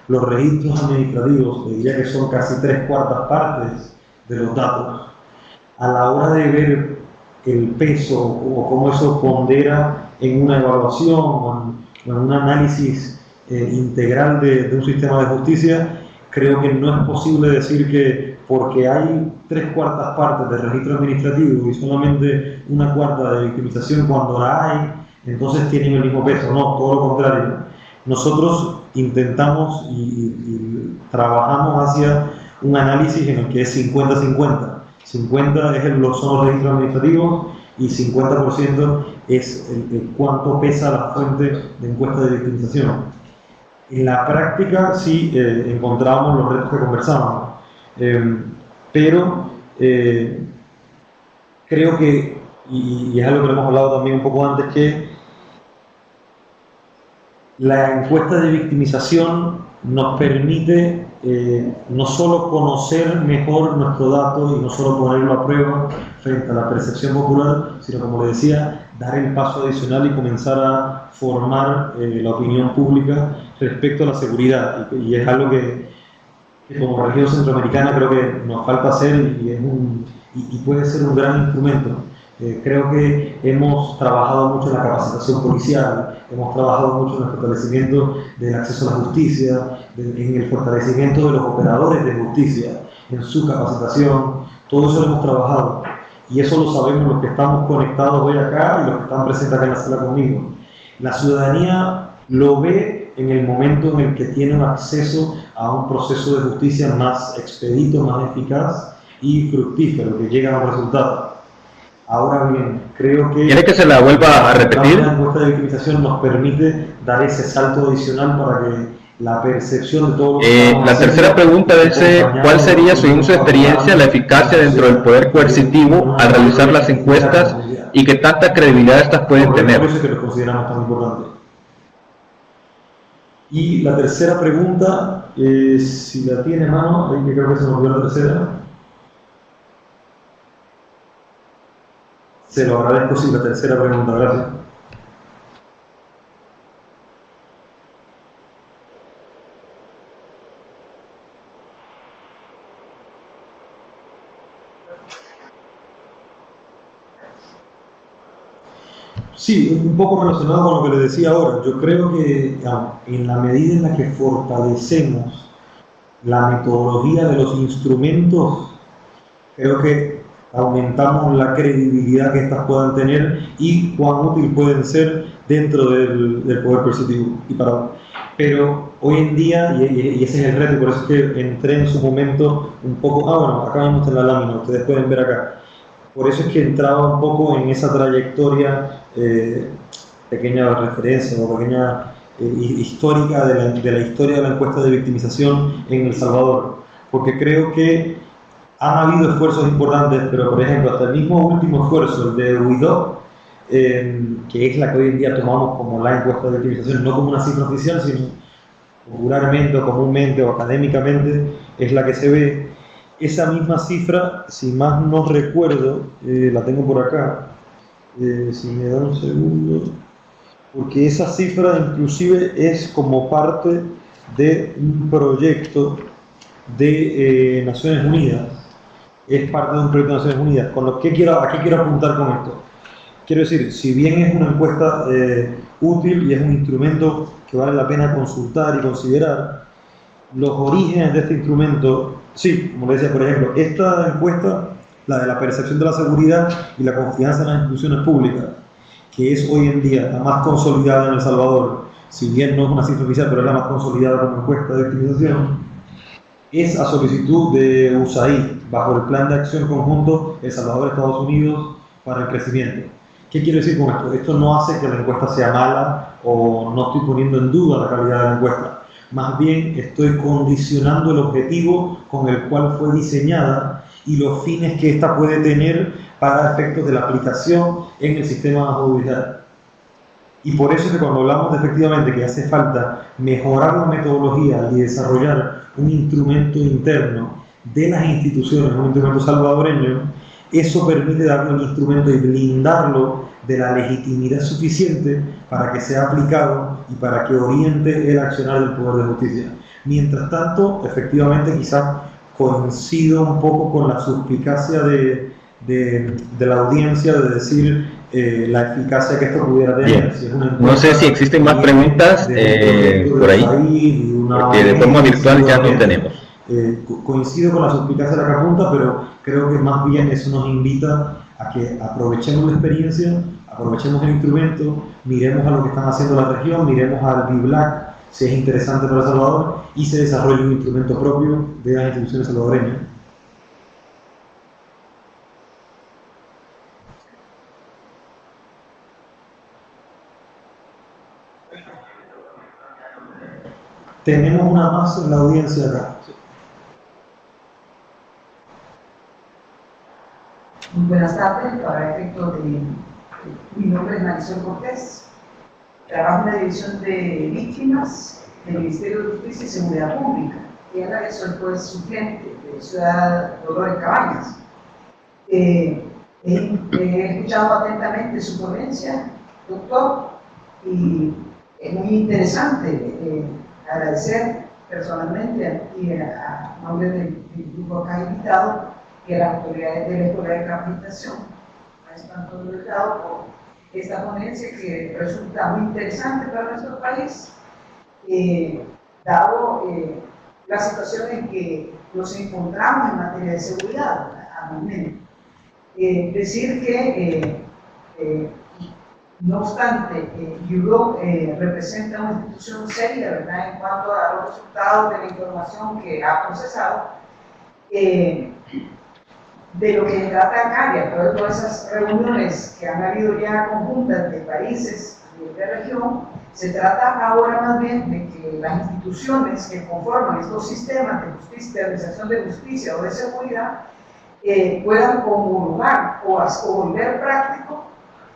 los registros administrativos, diría que son casi 3/4 partes de los datos. A la hora de ver el peso o cómo eso pondera en una evaluación o en un análisis integral de un sistema de justicia, creo que no es posible decir que porque hay 3/4 partes de registro administrativo y solamente 1/4 de victimización cuando la hay, entonces tienen el mismo peso. No, todo lo contrario. Nosotros intentamos y trabajamos hacia un análisis en el que es 50-50. 50 son los registros administrativos y 50% es el cuánto pesa la fuente de encuesta de victimización. En la práctica sí encontramos los retos que conversamos, pero creo que, y es algo que hemos hablado también un poco antes, que la encuesta de victimización nos permite no solo conocer mejor nuestro dato y no solo ponerlo a prueba frente a la percepción popular, sino, como le decía, dar el paso adicional y comenzar a formar la opinión pública respecto a la seguridad. Y es algo que como región centroamericana creo que nos falta hacer y puede ser un gran instrumento. Creo que hemos trabajado mucho en la capacitación policial, hemos trabajado mucho en el fortalecimiento del acceso a la justicia, en el fortalecimiento de los operadores de justicia, en su capacitación. Todo eso lo hemos trabajado y eso lo sabemos los que estamos conectados hoy acá y los que están presentes acá en la sala conmigo. La ciudadanía lo ve en el momento en el que tiene un acceso a un proceso de justicia más expedito, más eficaz y fructífero, que llega a un resultado. Ahora bien, creo que... ¿Quiere que se la vuelva a repetir? La encuesta de victimización nos permite dar ese salto adicional para que la percepción de todo lo que la tercera pregunta dice, ¿cuál sería, según su experiencia, la eficacia dentro del poder coercitivo al realizar las encuestas y qué tanta credibilidad estas pueden tener? Por eso es que lo consideramos tan importante. Y la tercera pregunta, si la tiene mano, ahí creo que se nos olvidó la tercera. Se lo agradezco, sí, la tercera pregunta, gracias. Sí, un poco relacionado con lo que le decía ahora. Yo creo que en la medida en la que fortalecemos la metodología de los instrumentos, creo que aumentamos la credibilidad que estas puedan tener y cuán útil pueden ser dentro del poder coercitivo. Pero hoy en día, y ese es el reto, por eso es que entré en su momento un poco, bueno, acá mismo está en la lámina, ustedes pueden ver acá. Por eso es que entraba un poco en esa trayectoria, pequeña referencia o pequeña histórica de la historia de la encuesta de victimización en El Salvador. Porque creo que han habido esfuerzos importantes, pero por ejemplo, hasta el mismo último esfuerzo, el de UIDOC, que es la que hoy en día tomamos como la encuesta de victimización, no como una cifra oficial, sino popularmente o comúnmente o académicamente, es la que se ve. Esa misma cifra, si más no recuerdo, la tengo por acá, si me da un segundo, porque esa cifra inclusive es como parte de un proyecto de Naciones Unidas. Es parte de un proyecto de Naciones Unidas. ¿A qué quiero apuntar con esto? Quiero decir, si bien es una encuesta útil y es un instrumento que vale la pena consultar y considerar, los orígenes de este instrumento, sí, como le decía, por ejemplo, esta encuesta, la de la percepción de la seguridad y la confianza en las instituciones públicas, que es hoy en día la más consolidada en El Salvador, si bien no es una cifra oficial, pero es la más consolidada como encuesta de victimización, es a solicitud de USAID, bajo el Plan de Acción Conjunto El Salvador-Estados Unidos para el Crecimiento. ¿Qué quiero decir con esto? Esto no hace que la encuesta sea mala o no estoy poniendo en duda la calidad de la encuesta. Más bien estoy condicionando el objetivo con el cual fue diseñada y los fines que ésta puede tener para efectos de la aplicación en el sistema judicial. Y por eso es que cuando hablamos de efectivamente que hace falta mejorar la metodología y desarrollar un instrumento interno de las instituciones, un instrumento salvadoreño, eso permite darle un instrumento y blindarlo de la legitimidad suficiente para que sea aplicado y para que oriente el accionar del Poder de Justicia. Mientras tanto, efectivamente, quizás coincido un poco con la suspicacia de la audiencia de decir la eficacia que esto pudiera tener. Si no sé si existen más preguntas por ahí, porque de forma virtual ya no tenemos. Coincido con la suspicacia de la pregunta, pero creo que más bien eso nos invita a que aprovechemos la experiencia, aprovechemos el instrumento, miremos a lo que están haciendo la región, miremos al BIBLAC, si es interesante para El Salvador, y se desarrolle un instrumento propio de las instituciones salvadoreñas. Tenemos una más en la audiencia acá. Buenas tardes, para efecto de mi nombre es Marisol Cortés, trabajo en la División de Víctimas del Ministerio de Justicia y Seguridad Pública, y a la vez soy juez suplente de Ciudad Dolores Cabañas. He escuchado atentamente su ponencia, doctor, y es muy interesante. Agradecer personalmente y a nombre del grupo acá invitado y a las autoridades de la Escuela de Capacitación, a Antonio Delgado, por esta ponencia que resulta muy interesante para nuestro país, dado la situación en que nos encontramos en materia de seguridad al momento. Decir que no obstante, UDOC representa una institución seria, ¿verdad?, en cuanto a los resultados de la información que ha procesado. De lo que se trata acá, y a todas esas reuniones que han habido ya conjuntas de países a nivel de región, se trata ahora más bien de que las instituciones que conforman estos sistemas de justicia, de administración de justicia o de seguridad, puedan homologar o volver práctico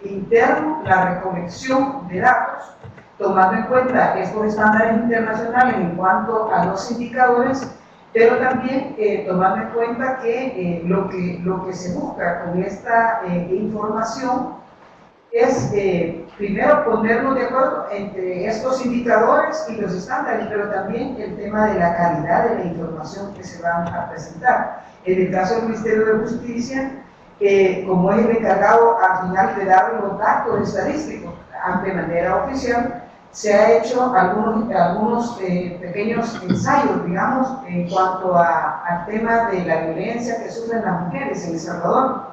interno la recolección de datos, tomando en cuenta estos estándares internacionales en cuanto a los indicadores, pero también tomando en cuenta que lo que se busca con esta información es primero ponernos de acuerdo entre estos indicadores y los estándares, pero también el tema de la calidad de la información que se van a presentar. En el caso del Ministerio de Justicia, como es el encargado al final de dar los datos estadísticos de manera oficial, se ha hecho algunos pequeños ensayos, digamos, en cuanto al tema de la violencia que sufren las mujeres en El Salvador.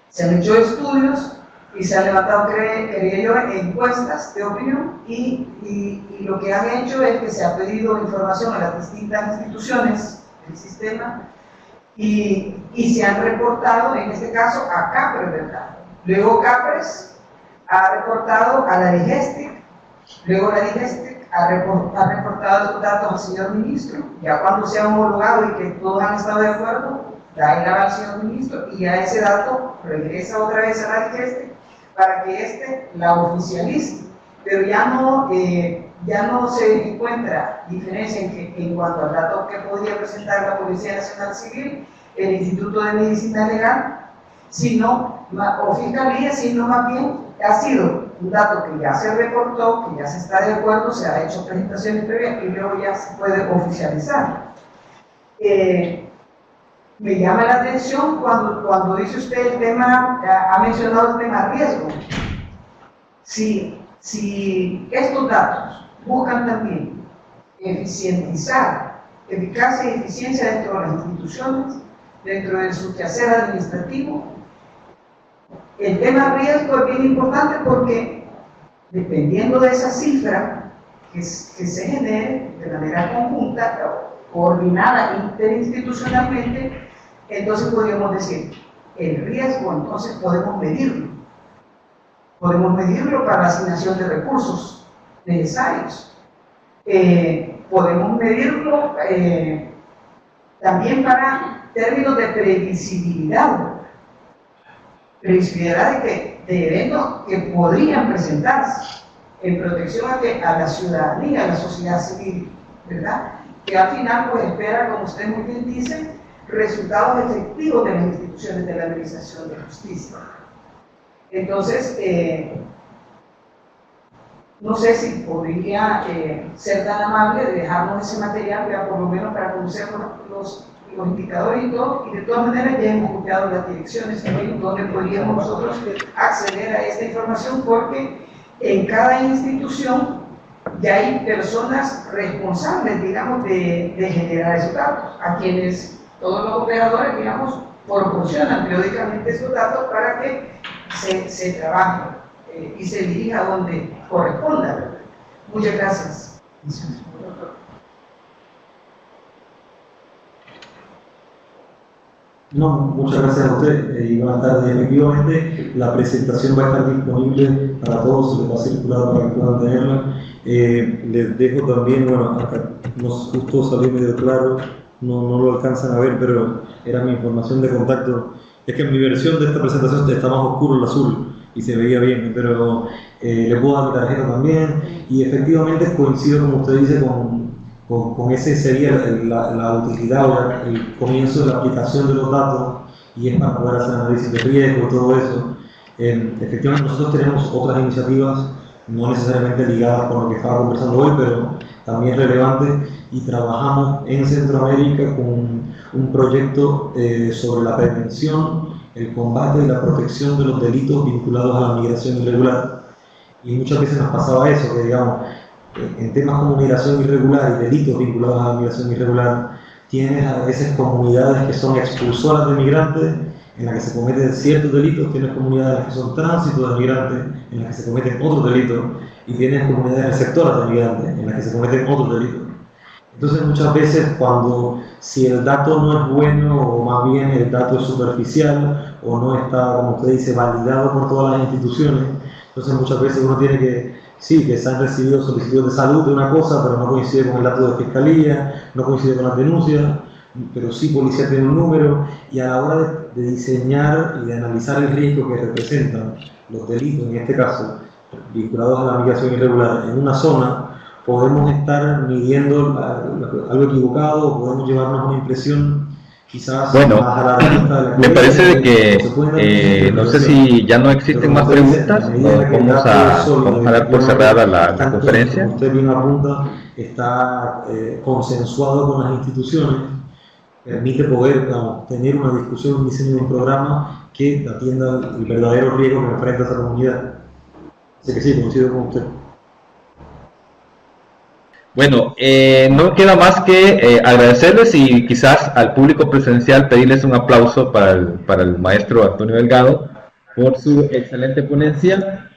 Se han hecho estudios y se han levantado, creía yo, encuestas de opinión y lo que han hecho es que se ha pedido información a las distintas instituciones del sistema y se han reportado, en este caso, a CAPRES, ¿verdad? Luego CAPRES ha reportado a la DIGESTIC, luego la DIGESTIC ha reportado estos datos al señor ministro, ya cuando se ha homologado y que todos han estado de acuerdo, da el aval al señor ministro y ya ese dato regresa otra vez a la DIGESTIC para que éste la oficialice, pero ya no se encuentra diferencia en cuanto al dato que podría presentar la Policía Nacional Civil, el Instituto de Medicina Legal, o Fiscalía, sino más bien ha sido un dato que ya se reportó, que ya se está de acuerdo, se ha hecho presentaciones previas y luego ya se puede oficializar. Me llama la atención cuando dice usted el tema, ha mencionado el tema riesgo. Si estos datos buscan también eficientizar eficacia y eficiencia dentro de las instituciones, dentro de su quehacer administrativo, el tema riesgo es bien importante porque dependiendo de esa cifra que se genere de manera conjunta, coordinada interinstitucionalmente, entonces podríamos decir, el riesgo entonces podemos medirlo para la asignación de recursos necesarios, podemos medirlo también para términos de previsibilidad de eventos que podrían presentarse en protección a la ciudadanía, a la sociedad civil, ¿verdad? Que al final pues espera, como usted muy bien dice, resultados efectivos de las instituciones de la administración de justicia. Entonces, No sé si podría ser tan amable de dejarnos ese material, ya por lo menos para conocer los indicadores y todo, y de todas maneras ya hemos copiado las direcciones también donde podríamos nosotros acceder a esta información, porque en cada institución ya hay personas responsables, digamos, de generar esos datos, a quienes todos los operadores, digamos, proporcionan periódicamente esos datos para que se trabaje y se dirija a donde corresponda. Muchas gracias. No, muchas gracias a usted y buenas tardes. Efectivamente, la presentación va a estar disponible para todos, se les va a circular para que puedan tenerla. Les dejo también, bueno, acá nos justo salió medio claro, no lo alcanzan a ver, pero era mi información de contacto. Es que en mi versión de esta presentación está más oscuro el azul y se veía bien, pero le puedo dar mi tarjeta también, y efectivamente coincido, como usted dice, con ese sería la utilidad o el comienzo de la aplicación de los datos, y es para poder hacer análisis de riesgo, todo eso. Efectivamente nosotros tenemos otras iniciativas, no necesariamente ligadas con lo que estaba conversando hoy, pero también relevantes, y trabajamos en Centroamérica con un proyecto sobre la prevención, el combate y la protección de los delitos vinculados a la migración irregular. Y muchas veces nos pasaba eso, que digamos, en temas como migración irregular y delitos vinculados a la migración irregular, tienes a veces comunidades que son expulsoras de migrantes, en las que se cometen ciertos delitos, tienes comunidades que son tránsito de migrantes, en las que se cometen otros delitos, y tienes comunidades receptoras de migrantes, en las que se cometen otros delitos. Entonces muchas veces si el dato no es bueno, o más bien el dato es superficial, o no está, como usted dice, validado por todas las instituciones, entonces muchas veces uno tiene que se han recibido solicitudes de salud de una cosa, pero no coincide con el dato de fiscalía, no coincide con las denuncias, pero sí policía tiene un número, y a la hora de diseñar y de analizar el riesgo que representan los delitos, en este caso, vinculados a la migración irregular en una zona, podemos estar midiendo algo equivocado, o podemos llevarnos una impresión quizás bueno, más a la vista de la me parece de que no sé si ya no existen más preguntas, vamos a dar por cerrada la conferencia. Como usted bien apunta, está consensuado con las instituciones, permite poder tener una discusión, un diseño de un programa que atienda el verdadero riesgo que enfrenta esa comunidad. Así que sí, coincido con usted. Bueno, no queda más que agradecerles, y quizás al público presencial pedirles un aplauso para el maestro Antonio Delgado por su excelente ponencia.